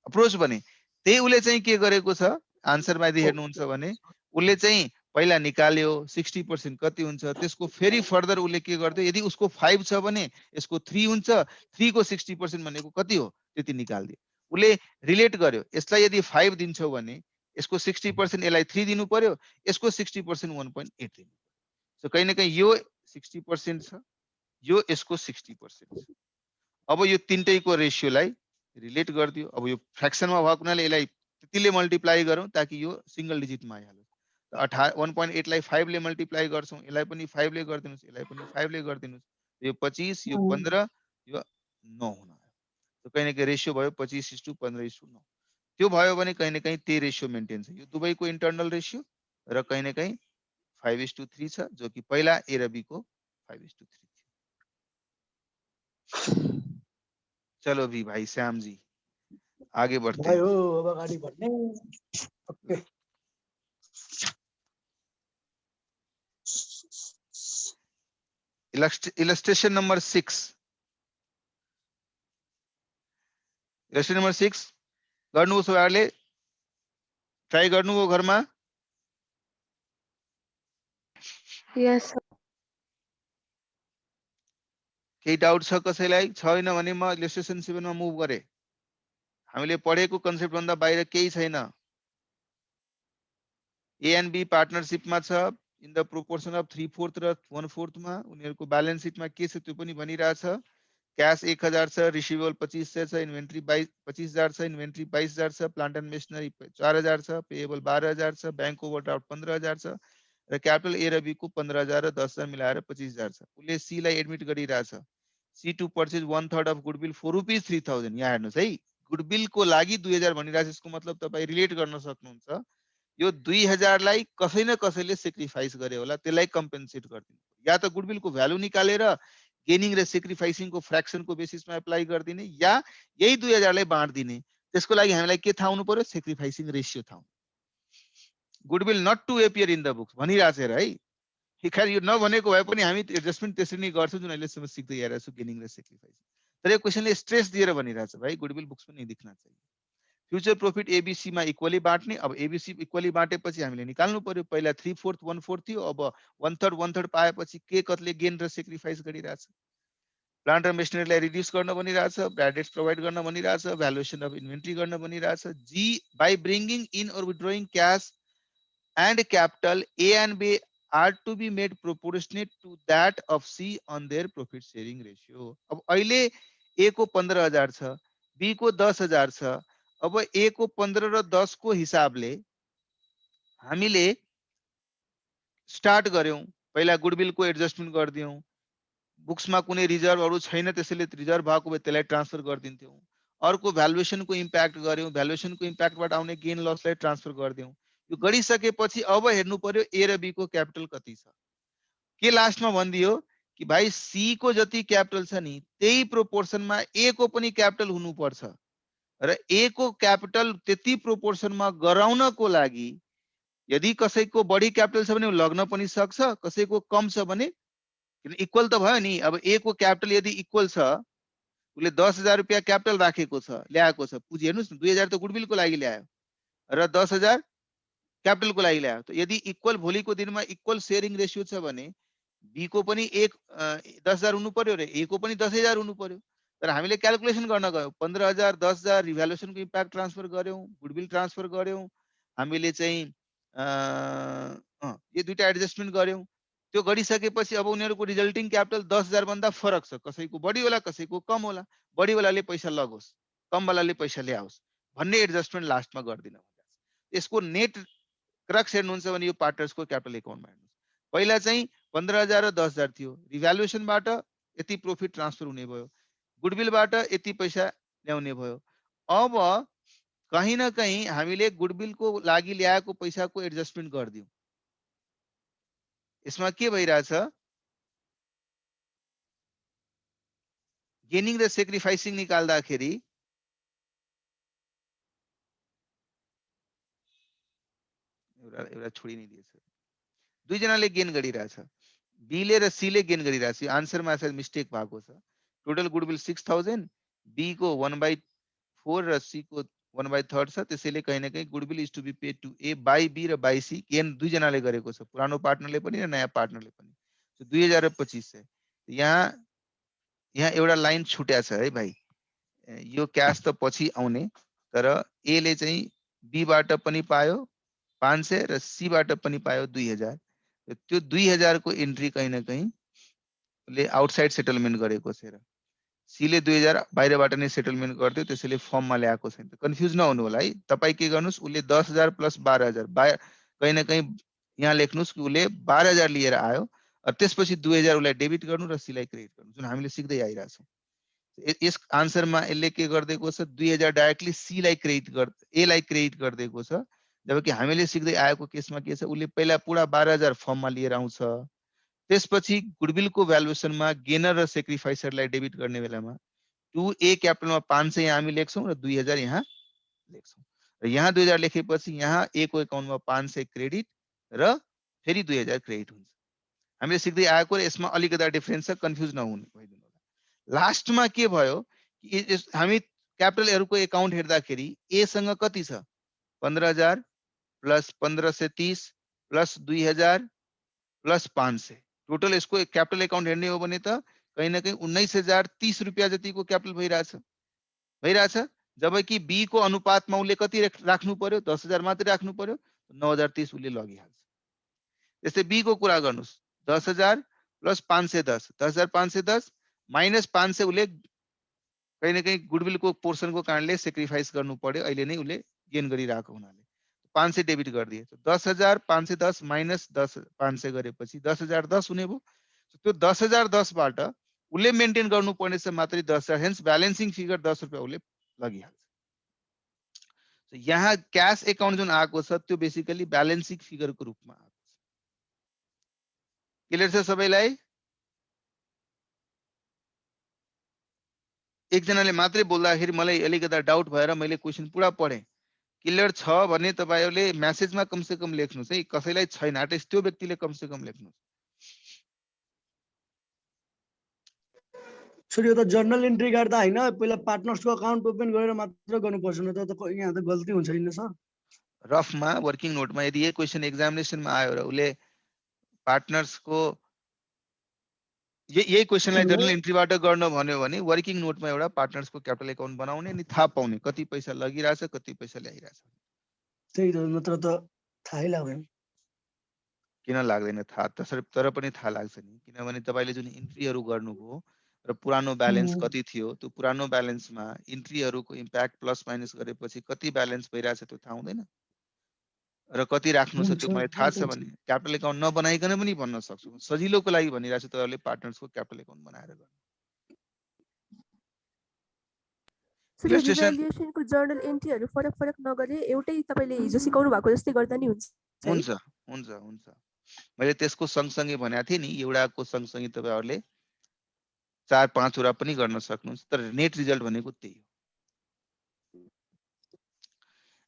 अप्रोच भने त्यही उले चाहिँ के गरेको छ आन्सरमा यदि हेर्नुहुन्छ भने उले चाहिँ पहिला निकाल्यो 60% कति हुन्छ, त्यसको फेरि फर्दर उले के गर्दै यदि उसको 5 छ भने यसको 3 हुन्छ, 3 को 60% भनेको कति हो त्यति निकाल्दियो। उले रिलेट गर्यो यसलाई यदि 5 दिन्छौ भने यसको 60% यसलाई 3 दिनु पर्यो, यसको 60% 1.8 दिनु। सो कहीं न कहीं यो 60% छ, यो यसको 60% छ। अब यो तीनटैको रेशियोलाई रिलेट गर्दियो। अब यो फ्र्याक्सनमा भएको हुनाले यसलाई त्यतिले मल्टिप्लाई गरौँ ताकि यो सिंगल डिजिटमा आइहालोस्। 1.8 लाई 5 ले मल्टिप्लाई गर्छौं, यसलाई पनि 5 ले गर्दिनुस्, यसलाई पनि 5 ले गर्दिनुस्। यो 25, यो 15, यो 9 हुन आयो। तो कहीं न कहीं रेशियो भयो 25:15:9। त्यो भयो भने कहीं न कहीं त्यही रेशियो मेन्टेन छ। यो दुवैको इन्टरनल रेशियो र कहीं न कहीं 5:3 छ, जो कि पहिला ए र बी को 5:3 थियो। चलो भी भाई श्याम जी आगे बढ़ते हैं। अब अगाडि बढ्ने। Okay. Illustration number 6। Illustration number 6 गर्नुहोस् उहाँहरूले ट्राई गर्नुभयो घरमा? Yes, sir. केही डाउट छ कसैलाई? छैन भने म इलस्ट्रेशन 7 मा मुभ गरे। हामीले पढेको कन्सेप्ट भन्दा बाहिर केही छैन। ए एन्ड बी पार्टनरशिप मा छ इन द प्रोपोर्सन अफ 3/4 र 1/4 मा। उनीहरुको ब्यालेन्स शीट मा के छ त्यो पनि भनिरहेछ। क्याश 1000 छ, रिसिभेबल 2500 छ, इन्भेन्टरी 25000 छ, इन्भेन्टरी 22000 छ, प्लान्ट एन्ड मेसिनरी 4000 छ, पेएबल 12000 छ, बैंक ओभरड्राफ्ट 15000 छ र क्यापिटल ए र बी को 15000 र 10000 मिलाएर 25000 छ। उले सी लाई एडमिट गरिरहेछ। C to purchase 1/3 of goodwill for ₹3000। यहाँ हेर्नुस् है, गुडविल को लागि 2000 भनिरहेछ। यसको मतलब तपाई रिलेट गर्न सक्नुहुन्छ यो 2000 लाई कसै न कसैले सेक्रिफाइस गरे होला, त्यसलाई कम्पेन्सेट गर्दिनु। या त गुडविल को भ्यालु निकालेर गेनिङ र सेक्रिफाइसिङ को फ्र्याक्सन को बेसिसमा एप्लाई गर्दिने, या यही 2000 लाई बाँड्दिने। त्यसको लागि हामीलाई के थाहा हुनु पर्यो? सेक्रिफाइसिङ रेशियो थाहा हुनु। Goodwill not to appear in the books भनिरहेछ हेर है। खैर यो नभनेको भए पनि हामी एडजस्टमेन्ट त्यसरी नै गर्छौं जुन अहिले समझ सिक्दै आइरहेको छु गेनिङ र सेक्रिफाइसिङ। तर यो क्वेशनले स्ट्रेस दिएर भनिरहेछ भाइ गुडविल बुक्स पनि दिखना चाहिए। फ्युचर प्रॉफिट एबीसी मा इक्वली बाँट्ने। अब एबीसी इक्वली बाँटेपछि हामीले निकाल्नु पर्यो। पहिला 3/4 1/4 थियो, अब 1/3 पाएपछि के कतिले गेन र सेक्रिफाइस गरिरहेछ। प्लान्ट र मेसिनरीलाई रिड्युस गर्न भनिरहेछ, ब्याड डेट्स प्रोभाइड गर्न भनिरहेछ, भ्यालुएसन अफ इन्भेन्ट्री गर्न भनिरहेछ। जी बाई ब्रिंगिङ इन और विथड्रइङ cash and capital, A and B are to be made proportionate to that of C on their profit sharing ratio. अब अहिले A को 15,000 छ, B को 10,000 छ। अब A को 15 र 10 को हिसाबले हामीले स्टार्ट गर्यौं। पहिला गुडविल को एडजस्टमेन्ट गर्दियौं। बुक्समा कुनै रिजर्भहरु छैन, त्यसैले रिजर्भ भएको भए त्यसलाई ट्रान्सफर गर्दिन्थ्यौं। अर्को भ्यालुएसनको इम्प्याक्ट गर्यौं। भ्यालुएसनको इम्प्याक्टबाट आउने गेन लसलाई ट्रान्सफर गर्दियौं। यो गरिसकेपछि अब हेर्नु पर्यो ए र बी को क्यापिटल कति छ। के लास्टमा भन्दियो कि भाइ सी को जति क्यापिटल छ नि त्यही प्रोपोर्सनमा ए को पनि क्यापिटल हुनुपर्छ र ए को क्यापिटल त्यति प्रोपोर्सनमा गराउनको लागि यदि कसैको बढी क्यापिटल छ भने लग्न पनि सक्छ, कसैको कम छ भने इक्वल त भयो नि। अब ए को क्यापिटल यदि इक्वल छ, उसले 10,000 रुपैयाँ क्यापिटल राखेको छ, ल्याएको छ पुँजी। हेर्नुस् न, 2,000 त गुडविलको लागि ल्यायो र 10,000 क्यापिटल को लागि ल्यायो। त यदि इक्वल भोलिको दिनमा इक्वल शेयरिङ रेशियो छ भने बी को पनि 10,000 हुनु पर्यो र ए को पनि 10,000 हुनु पर्यो। तर हामीले क्याल्कुलेसन गर्न गयौं, 15,000 10,000 रिभ्यालुएसनको इम्प्याक्ट ट्रान्सफर गर्यौं, गुडविल ट्रान्सफर गर्यौं, हामीले चाहिँ यो दुईटा एडजस्टमेन्ट गर्यौं। त्यो गरिसकेपछि अब उनीहरुको रिजल्टिङ क्यापिटल 10,000 भन्दा फरक छ। कसैको बढी होला, कसैको कम होला। बढी वालाले पैसा लगोस्, कम वालाले पैसा ल्याओस् भन्ने एडजस्टमेन्ट लास्टमा गर्दिन। यसको नेट क्रक्स हेर्नुहुन्छ भने यो पार्टनर्सको क्यापिटल एकाउन्टमा हेर्नुस्। पहिला चाहिँ 15,000 र 10,000 थियो। रिभ्यालुएसनबाट यति प्रॉफिट ट्रान्सफर हुने भयो, गुडविलबाट यति पैसा ल्याउने भयो। अब कहीं न कहीं हामीले गुडविलको लागि ल्याएको पैसाको एडजस्टमेन्ट गर्दियौं। यसमा के भइराछ, गेनिङ र सेक्रिफाइसिङ निकाल्दाखेरि एउटा छोडी नै दिएछ। दुई जनाले गेन गरिरहेछ, बी ले र सी ले गेन गरिरहेछ। यो आन्सरमा सायद मिस्टेक भएको छ। टोटल गुडविल 6,000, बी को 1/4 र सी को 1/3 छ। त्यसैले कहीं न कहीं goodwill is to be paid to A by B र बाई सी। गेन दुई जनाले गरेको छ, पुरानो पार्टनरले पनि र नयाँ पार्टनरले पनि। 2,000 र 2500। यहाँ एउटा लाइन छुट्या छ है भाइ। यो क्याश त पछि आउने, तर ए ले चाहिँ बी बाट पनि पायो 500 र सी बाट पनि पायो 2,000। त्यो 2,000 को एन्ट्री कहीं न कहीं ले आउटसाइड सेटलमेन्ट गरेको छ र सी ले 2,000 बाहिरबाट नै सेटलमेन्ट गर्दियो, त्यसैले फर्ममा ल्याएको छैन। कन्फ्युज नहुनु होला है। तपाई के गर्नुस्, उले 10,000 प्लस 12,000 कहीं न कहीं यहाँ लेख्नुस् कि उले 12,000 लिएर आयो, त्यसपछि 2,000 उलाई डेबिट गर्नु र सी लाई क्रेडिट गर्नु, जुन हामीले सिक्दै आइराछौं। यस आन्सरमा यसले के गर्दिएको छ, 2,000 डाइरेक्टली सी लाई क्रेडिट ए लाई क्रेडिट गर्दिएको छ। जबकि हामीले सिक्दै आएको केसमा के छ, उले पहिला पुरा 12,000 फर्ममा लिएर आउँछ, त्यसपछि गुडविलको भ्यालुएसनमा गेनर र सेक्रिफाइसरलाई डेबिट गर्ने बेलामा 2A क्यापिटलमा 500 यहाँ हामी लेख्छौं र 2,000 यहाँ लेख्छौं। र यहाँ 2,000 लेखेपछि यहाँ ए को एकाउन्टमा 500 क्रेडिट र फेरि 2,000 क्रेडिट हुन्छ। हामीले सिक्दै आएको र यसमा अलिकति डिफरेन्स छ, कन्फ्युज नहुनु भइदिनु होला। लास्टमा के भयो कि हामी क्यापिटलहरुको एकाउन्ट हेर्दाखेरि ए सँग कति छ, 15,000 प्लस 1,530 प्लस 2,000 प्लस 500। टोटल यसको क्यापिटल एकाउन्ट हेर्ने हो भने त कहीं न कहीं 19,030 रुपैयाँ जतिको क्यापिटल भइराछ। जबकि बी को अनुपातमा उले कति राख्नु पर्यो, 10,000 मात्रै राख्नु पर्यो, 9,030 उले लगिहाल्छ। त्यस्तै बी को कुरा गर्नुस्, 10,000 प्लस 510, 10,510 माइनस 500 उले कहीं न कहीं गुडविलको पोर्सनको कारणले सेक्रिफाइस गर्नु पर्यो, अहिले नै उले गेन गरिरहेको हुनाले 500 डेबिट गरिदिए। 10,510 माइनस 500 गरेपछि 10,010 हुने भयो। त्यो 10,010 बाट उले मेन्टेन गर्नुपर्ने छ मात्रै 10,000, हेन्स ब्यालेन्सिङ फिगर 10 रुपैयाँ उले लगिहाल्छ। यहाँ क्याश एकाउन्ट जुन आएको छ त्यो बेसिकली ब्यालेन्सिङ फिगरको रूपमा आएको छ। क्लियर छ सबैलाई? एकजनाले मात्रै बोल्दाखेरि मलाई अलिकति डाउट भएर मैले क्वेशन पुरा पढेँ। क्लियर छ भने तपाईहरुले मेसेजमा कम से कम लेख्नुस् है। कसैलाई छैन एटलिस्ट त्यो व्यक्तिले कम से कम लेख्नुस्। सर यो त जर्नल एन्ट्री गर्दा हैन पहिला पार्टनर्सको अकाउन्ट ओपन गरेर मात्र गर्नुपर्छ न त यहाँ त गल्ती हुन्छ हैन सर रफमा वर्किङ नोटमा यदि यही क्वेशन एक्जामिनेसनमा आयो र उसले पार्टनर्सको यही क्वेशनलाई जर्नल एन्ट्रीबाट गर्न भन्यो भने वर्किङ नोटमा एउटा पार्टनर्सको क्यापिटल एकाउन्ट बनाउने अनि थाहा पाउने कति पैसा लगिरहेछ कति पैसा ल्याइरहेछ त्यही त नत्र त थाहै लाग्दैन किन लाग्दैन थाहा तर पनि थाहा लाग्छ नि किनभने तपाईँले जुन इन्ट्रीहरू गर्नुभयो र पुरानो ब्यालेन्स कति थियो त्यो पुरानो ब्यालेन्समा इन्ट्रीहरूको इम्प्याक्ट प्लस माइनस गरेपछि कति ब्यालेन्स भइरहेछ त्यो थाहा हुँदैन र कति राख्नु छ त्यो मलाई थाहा छ भने क्यापिटल एकाउन्ट नबनाइकन पनि भन्न सक्छु सजिलोको लागि भनिरहेको छु तपाईँले पार्टनर्सको क्यापिटल एकाउन्ट बनाएर गर्नु सर यो रिभ्यालुएसनको जर्नल एन्ट्रीहरू फरक फरक नगरे एउटै तपाईले हिजो सिकाउनु भएको जस्तै गर्दा नि हुन्छ हुन्छ हुन्छ हुन्छ मैले त्यसको सँगसँगै भनेको थिएँ नि एउटाको सँगसँगै तपाईहरुले 4-5 वटा पनि गर्न सक्नुहुन्छ तर नेट रिजल्ट भनेको त्यही हो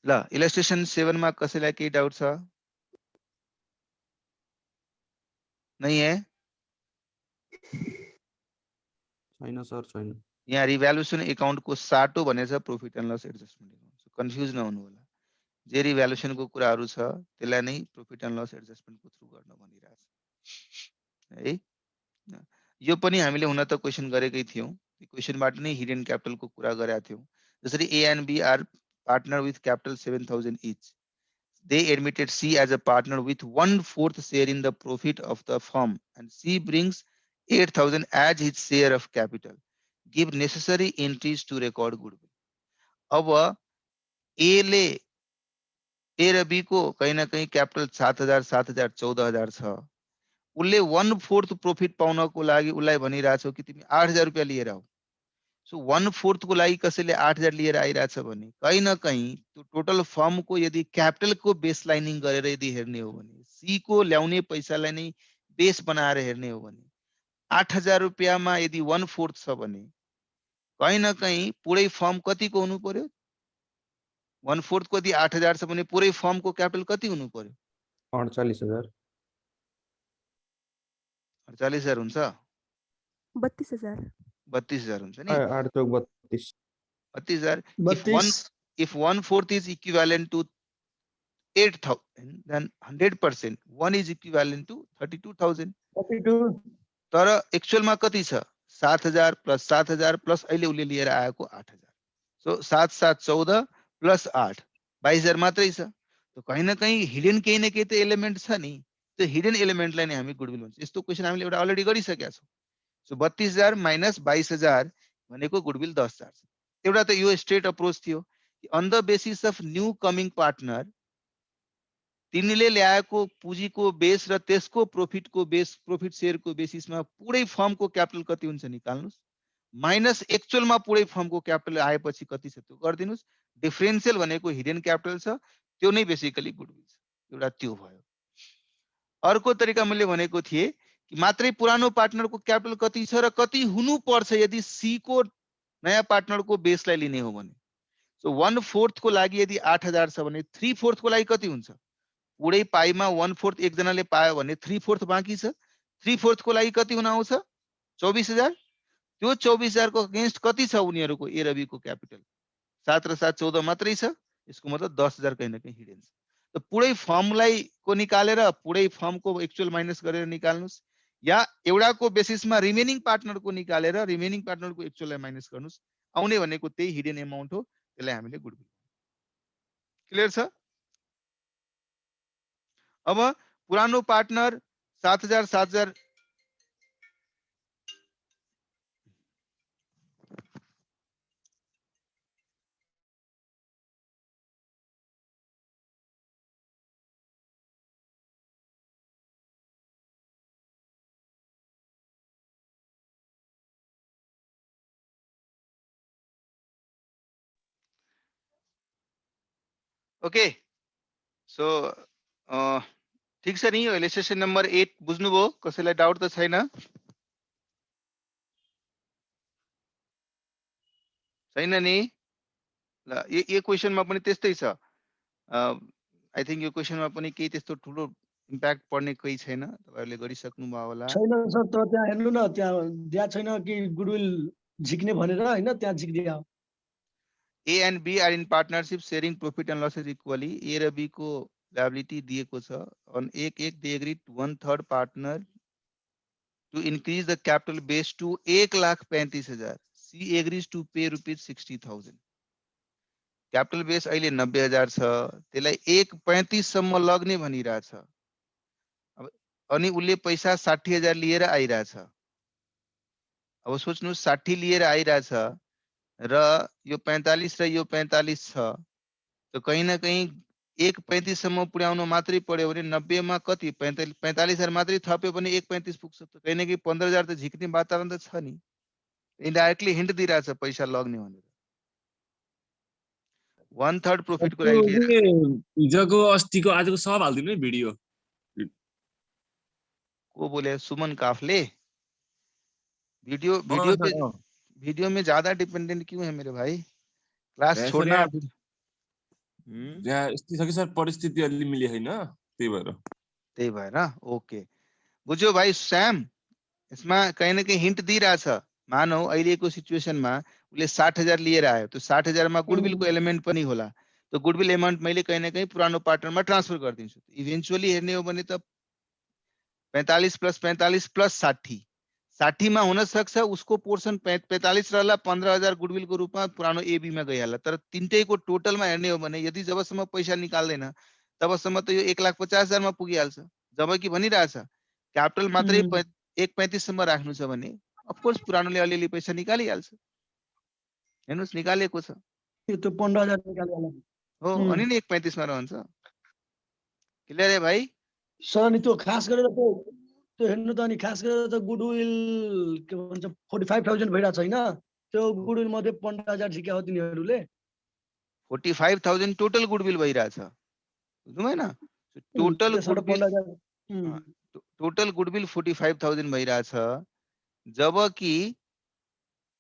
ल इलस्ट्रेसन 7 मा कसैलाई केही डाउट छ नहीं है छैन सर छैन यहाँ रिभ्यालुएसन अकाउन्ट को साटो भनेछ profit and loss adjustment account confuse नहुनु होला जे रिभ्यालुएसन को कुराहरु छ त्यसलाई नै प्रॉफिट एन्ड लस एडजस्टमेन्ट को थ्रु गर्न भनिरहेछ है यो पनि हामीले हुन त क्वेशन गरेकै थियौ त्यो क्वेशनबाट नै हिडन क्यापिटल को कुरा गरेका थियौ जसरी A and B are partner with capital 7000 each they admitted C as a partner with 1/4 share in the profit of the firm and C brings 8000 as his share of capital give necessary entries to record goodwill अब A ले A र B को कहीं न कहीं क्यापिटल 7000 7000 14000 छ उले 1/4 प्रॉफिट पाउनको लागि उलाई भनिराछौ कि तिमी 8000 रुपैयाँ लिएर आऊ सो 1/4 को लागि कसैले 8000 लिएर आइराछ भने कहीं न कहीं त्यो टोटल फर्म को यदि क्यापिटल को बेस लाइनिङ गरेर यदि हेर्ने हो भने सी को ल्याउने पैसालाई नै बेस बनाएर हेर्ने हो भने 8000 रुपैयाँमा यदि 1/4 छ भने कहीं न कहीं पुरै फर्म कतिको हुनु पर्यो 1/4 को यदि 8000 छ भने पुरै फर्म को क्यापिटल कति हुनु पर्यो 48000 48000 हुन्छ 32000 32000 हुन्छ नि 8 चौक 32 32000 32 if 1/4 is equivalent to 8000 then 100% 1 is equivalent to 32000 32 तर एक्चुअल मा कति छ 7000 प्लस 7000 प्लस अहिले उले लिएर आएको 8000 सो 7 7 14 प्लस 8 22000 मात्रै छ तो कहीं न कहीं हिडन केही न केही त एलिमेन्ट छ नि त्यो हिडन एलिमेन्टलाई नै हामी गुडविल भन्छ यस्तो क्वेशन हामीले एउटा अलरेडी गरिसकेका छौं सो 32000 माइनस 22000 भनेको गुडविल 10000 छ एउटा त यो स्ट्रेट अप्रोच थियो on the basis of new coming partner तिनीले ल्याएको पुँजीको बेस र त्यसको प्रॉफिटको बेस प्रॉफिट शेयरको बेसिसमा पुरै फर्मको क्यापिटल कति हुन्छ निकाल्नुस् माइनस एक्चुअलमा पुरै फर्मको क्यापिटल आएपछि कति छ त्यो गर्दिनुस् डिफरेन्शियल भनेको हिडन क्यापिटल छ त्यो नै बेसिकली गुडविल छ एउटा त्यो भयो अर्को तरिका मैले भनेको थिए कि मात्रै पुरानो पार्टनरको क्यापिटल कति छ र कति हुनु पर्छ यदि सी को नयाँ पार्टनरको बेसलाई लिने हो भने सो 1/4 को लागि यदि 8000 छ भने 3/4 को लागि कति हुन्छ पुरै पाइमा 1/4 एक जनाले पायो भने 3/4 बाँकी छ 3/4 को लागि कति हुन आउँछ 24000 त्यो 24000 को अगेन्स्ट कति छ उनीहरुको ए र बी को क्यापिटल 7 र 7 14 मात्रै छ यसको मतलब 10000 कहीं न कहीं हिडन छ त पुरै फर्मलाई को निकालेर पुरै फर्मको एक्चुअल माइनस गरेर निकाल्नुस् या एउटाको बेसिसमा रिमेनिङ पार्टनरको निकालेर रिमेनिङ पार्टनरको एक्चुअललाई माइनस गर्नुस् आउने भनेको त्यही हिडन अमाउन्ट हो त्यसलाई हामीले गुडविल क्लियर छ अब पुरानो पार्टनर 7000 7000 ओके सो ठीक छ नि यो इलस्ट्रेसन नम्बर 8 बुझ्नुभयो कसैलाई डाउट त छैन छैन नि ल यो क्वेशनमा पनि त्यस्तै छ आई थिंक यो क्वेशनमा पनि केही त्यस्तो ठुलो इम्प्याक्ट पर्ने कोही छैन, तपाईहरुले गरिसक्नु भयो होला। छैन सर, तर त्यहाँ हेर्नु न, त्यहाँ दिया छैन कि गुडविल झिक्ने भनेर हैन, त्यहाँ झिक्दिया हो। A and B are in partnership sharing profit and losses equally. A र B को liability दिएको छ। On 1-1 they agreed to 1/3 partner to increase the capital base to 1,35,000. C agrees to pay rupees 60,000. Capital base अहिले 90,000 छ, त्यसलाई 1.35 सम्म लग्ने भनिरहेछ। अब अनि उसले पैसा 60,000 लिएर आइरहेछ। अब सोच्नु 60 लिएर आइरहेछ र यो 45 र यो 45 छ, त कहीं न कहीं 1.35 सम्म पुर्याउनु मात्रै पर्यो भने 90 मा कति 45,000 मात्रै थप्यो भने 1.35 पुग्छ। त कहीं न कहीं 15,000 त झिक्ने वातावरण त छ नि। इन्डाइरेक्टली हिन्ट दिइरहेछ पैसा लग्ने भनेर। 1/3 प्रॉफिट को लागि लिएर हिजोको अस्तिको आजको सब हाल्दिनु है भिडियो। को बोले? सुमन काफले। वीडियो अँ वीडियो पे सर, अँ। वीडियो में ज्यादा डिपेंडेंट क्यों है मेरे भाई? क्लास ऐसे छोड़े ना, आप। यहाँ यस्तो छ कि सर परिस्थिति अलि मिले छैन, त्यही भएर। त्यही भएर ओके बुझ्यो भाइ श्याम। यसमा कहीं न कहीं हिन्ट दिइरहेछ। मानौ अहिलेको सिचुएसनमा उसले 60,000 लिएर आयो, त्यो 60,000 मा गुडविलको एलिमेन्ट पनि होला। त्यो गुडविल एमाउन्ट मैले कहीं न कहीं पुरानो पार्टनरमा ट्रान्सफर गरिदिन्छु। इभेन्चुअली हेर्ने हो भने त 45 + 45 + 60, 60 मा हुन सक्छ उसको पोर्सन 45 रहला, 15,000 गुडविलको रूपमा पुरानो एबी मा गइहाल्ला। तर तिनटैको टोटलमा हेर्ने हो भने यदि जबसम्म पैसा निकाल्दैन तबसम्म त यो 1,50,000 मा पुगिहाल्छ। जबकि भनिरहेछ क्यापिटल मात्रै 1.35 सम्म राख्नु छ भने अफकोर्स पुरानोले अलिअलि पैसा निकालिहाल्छ। हेर्नुस् निकालेको छ त्यो 15,000 निकाल्यो होला। हो, अनि नि 1.35 मा रहन्छ। क्लियर है भाइ? सर अनि त्यो खास गरेर त्यो हेर्नु त, अनि खास गरेर त गुडविल के भन्छ 45,000 भइरहेको छैन, त्यो गुडविल मध्ये 15,000 झिक्या हो तिनीहरूले। 45,000 टोटल गुडविल भइरहेछ, बुझ्नु भएन? टोटल त्यसबाट गुडविल 15,000 टोटल गुडविल 45,000 भइरहेछ, जबकि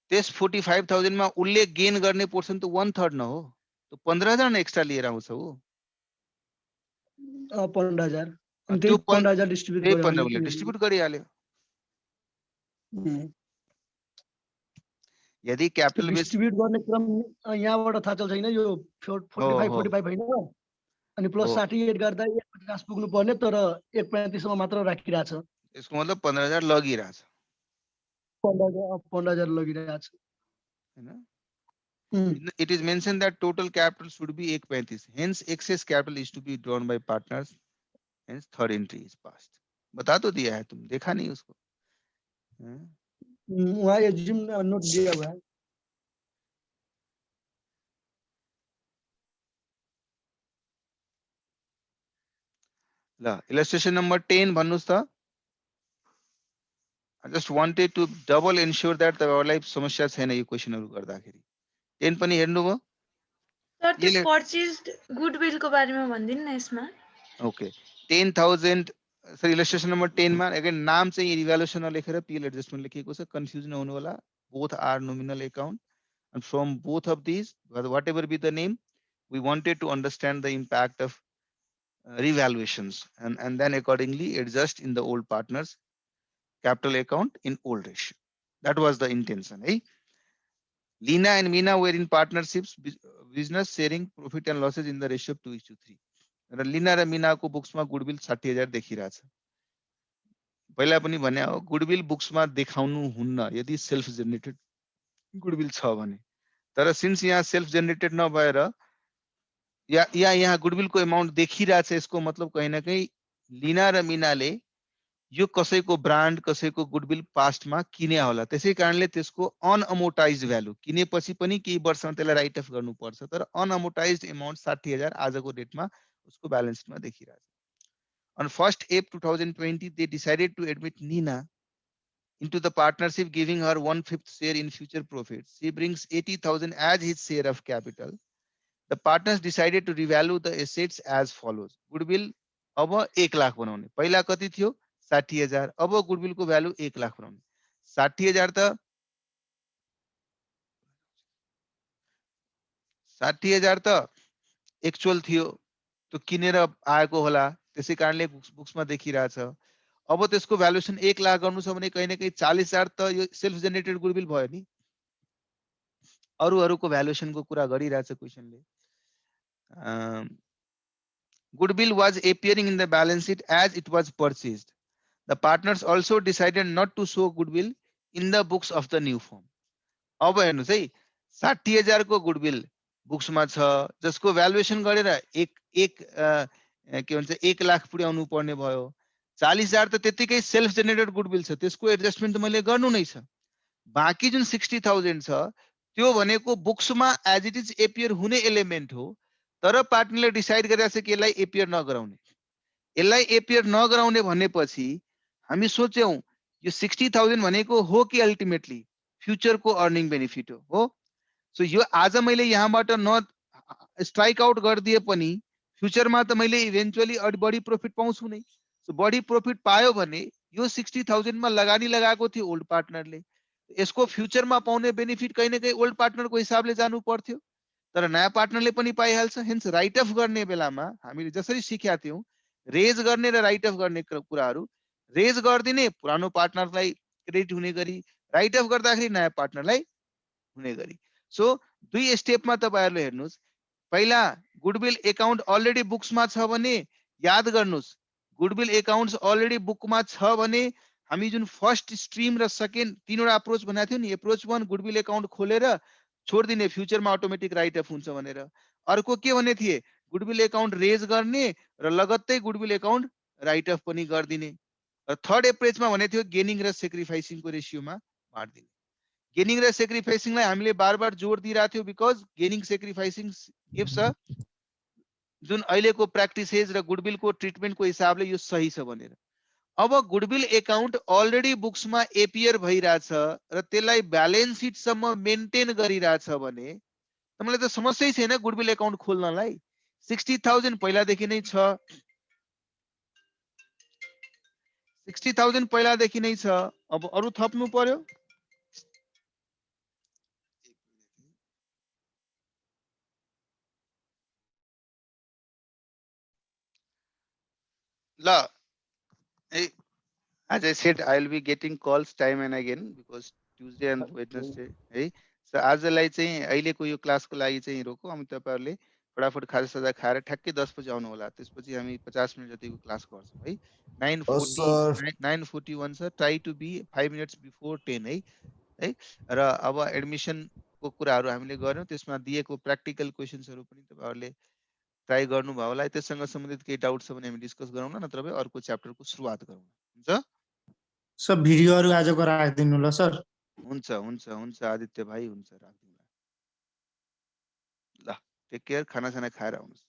त्यस 45,000 मा उसले गेन गर्ने पोर्सन त 1/3 न हो, तो 15,000 एक्स्ट्रा लिएर आउँछ हो। 15,000 अनि त्यो त्यही 15,000 डिस्ट्रिब्युट त्यही गर्यो 15 भने उसले डिस्ट्रिब्युट गरिहाल्यो। यदि क्यापिटल बेस डिस्ट्रिब्युट गर्ने क्रम यहाँबाट थाहा चल्छ हैन, यो 45 हो। 45 हैन, अनि प्लस हो। 60 एड गर्दा 150 पुग्नु पर्ने, तर 1.35 सम्म मात्र राखिरहेछ। यसको मतलब 15,000 लगिरहेछ 15,000 लगिरहेछ हैन। It is mentioned that total capital should be 1.35, hence excess capital is to be drawn by partners, hence third entry is passed। बता तो दिया है, तुम देखा नहीं उसको? वहाँ एज्युम नोट दिया हुआ है। ल इलस्ट्रेशन नंबर 10 भन्नुस् त। I just wanted to double ensure that तपाईहरुलाई समस्या छैन यो क्वेशनहरु गर्दाखेरि। 10 पनि हेर्नुभयो? सर त्यो पर्चेज्ड गुडविल को बारेमा भन्दिनु न यसमा। ओके 10,000 सर इलस्ट्रेशन नंबर 10 मा अगेन नाम चाहिँ रिभ्यालुएसन लेखेर पीएल एडजस्टमेन्ट लेखिएको छ, कन्फ्युज नहुनु होला। Both are nominal account and from both of these whatever be the name we wanted to understand the impact of revaluations and then accordingly adjust in the old partners capital account in old ratio. That was the intention, eh? Lina and Meena were in partnerships business sharing profit and losses in the ratio of 2:3 र लिना र मीनाको बुक्समा गुडविल 60,000 देखिरहेछ। पहिला पनि भने हो गुडविल बुक्समा देखाउनु हुन्न यदि सेल्फ जेनरेटेड गुडविल छ भने। तर सिन्स यहाँ सेल्फ जेनरेटेड नभएर या यहाँ गुडविलको अमाउन्ट देखिरहेछ, यसको मतलब कहीं न कहीं लिना र मीनाले यो कसैको ब्रान्ड कसैको गुडविल पास्टमा किने होला, त्यसै कारणले त्यसको अनअमोर्टाइज्ड भ्यालु किनेपछि पनि केही वर्षमा त्यसलाई राइट अफ गर्नुपर्छ, तर अनअमोर्टाइज्ड अमाउन्ट 60,000 आजको डेटमा उसको balance शीटमा देखिरहेछ। On 1st April 2020 they decided to admit Nina into the partnership, giving her 1/5 share in future profits. She brings 80,000 as his share of capital. The partners decided to revalue the assets as follows. Goodwill अब 1 लाख बनाउने, पहिला कति थियो 60,000, अब गुडविल को भ्यालु 1 लाख बनाउने। 60,000 त 60,000 त एक्चुअल थियो, त्यो किनेर आएको होला, त्यसै कारणले बुक्समा देखिरहेछ। अब त्यसको भ्यालुएसन 1 लाख गर्नु छ भने कहीं न कहीं 40,000 त यो सेल्फ जेनेरेटेड गुडविल भयो नि। अरूको भ्यालुएसनको कुरा गरिरहेछ क्वेशनले। Goodwill was appearing in the balance sheet as it was purchased. The partners also decided not to show goodwill in the books of the new firm. अब हेर्नुस् है 60,000 को गुडविल बुक्समा छ जसको भ्यालुएसन गरेर के भन्छ 1 लाख पुर्याउनु पर्ने भयो। 40,000 त त्यतिकै सेल्फ जेनेरेटेड गुडविल छ, त्यसको एडजस्टमेन्ट त मैले गर्नु नै छ। बाँकी जुन 60,000 छ त्यो भनेको बुक्समा एज इट इज एपियर हुने एलिमेन्ट हो, तर पार्टनरले डिसाइड गरेछ कि यसलाई एपियर नगराउने। यसलाई एपियर नगराउने भनेपछि हामी सोच्यौं यो 60,000 भनेको हो कि अल्टिमेटली फ्युचरको अर्निङ बेनिफिट हो। सो यो आज मैले यहाँबाट न स्ट्राइक आउट गरिदिए पनि फ्युचरमा त मैले इभेन्चुअली बढी प्रॉफिट पाउँछु नै। सो बढी प्रॉफिट पायो भने यो 60,000 मा लगानी लगाएको थियो ओल्ड पार्टनरले, यसको फ्युचरमा पाउने बेनिफिट कहीं न कहीं ओल्ड पार्टनरको हिसाबले जानु पर्थ्यो, तर नयाँ पार्टनरले पनि पाइहाल्छ। हेन्स राइट अफ गर्ने बेलामा हामीले जसरी सिकेका थियौं रेज गर्ने र राइट अफ गर्ने कुराहरू, रेज गर्दिने पुरानो पार्टनरलाई क्रेडिट हुने गरी, राइट अफ गर्दाखेरि नयाँ पार्टनरलाई हुने गरी। सो दुई स्टेपमा तपाईहरुले हेर्नुस्, पहिला गुडविल अकाउन्ट अलरेडी बुक्समा छ भने याद गर्नुस्, गुडविल अकाउन्ट्स अलरेडी बुकमा छ भने हामी जुन फर्स्ट स्ट्रीम र सेकेन्ड तीनवटा अप्रोच बनाएको थियौ नि, अप्रोच 1 गुडविल अकाउन्ट खोलेर छोड्दिने फ्युचरमा अटोमेटिक राइट अफ हुन्छ भनेर, अर्को के भने थिए गुडविल अकाउन्ट रेज गर्ने र लगत्तै गुडविल अकाउन्ट राइट अफ पनि गर्दिने, र थर्ड अप्रोचमा भने थियो गेनिङ र सेक्रिफाइसिङको रेशियोमा बाँड्दिने। गेनिङ र सेक्रिफाइसिङलाई हामीले बार जोड दिइरहेको थियौ because gaining sacrificing gives a जुन अहिलेको प्र्याक्टिसेस र गुडविलको ट्रिटमेन्टको हिसाबले यो सही छ भनेर। अब गुडविल अकाउन्ट अलरेडी बुक्समा एपियर भइरहेछ र त्यसलाई ब्यालेन्स सिटसम्म मेन्टेन गरिरहेछ भने तपाईलाई त समस्यै छैन गुडविल अकाउन्ट खोल्नलाई। 60,000 पहिलादेखि नै छ, 60,000 पहिलादेखि नै छ, अब अरु थप्नु पर्यो। ल, as I said, I will be getting calls time and again because Tuesday and Wednesday है। So आजलाई चाहिँ अहिलेको यो क्लासको लागि चाहिँ रोकौं। हामी तपाईहरुले फटाफट खाजासाजा खाएर ठ्याक्कै 10 बजे आउनु होला, त्यसपछि हामी 50 मिनेट जतिको क्लास गर्छौं है। 9:41 छ, try to be 5 minutes before 10 है। र अब एडमिसन को कुराहरु हामीले गर्यौं, त्यसमा दिएको प्र्याक्टिकल क्वेशन्सहरु पनि तपाईहरुले ट्राई गर्नुभयो होला। त्यससँग सम्बन्धित केही डाउट छ भने हामी डिस्कस गरौँ न, नत्र भए अर्को च्याप्टरको सुरुवात गरौँ। हुन्छ सर भिडियोहरु आजको राख्दिनु ल सर। हुन्छ हुन्छ हुन्छ आदित्य भाइ, हुन्छ राख्दिनु ल। टेक केयर, खाना खाएर आउनुस्।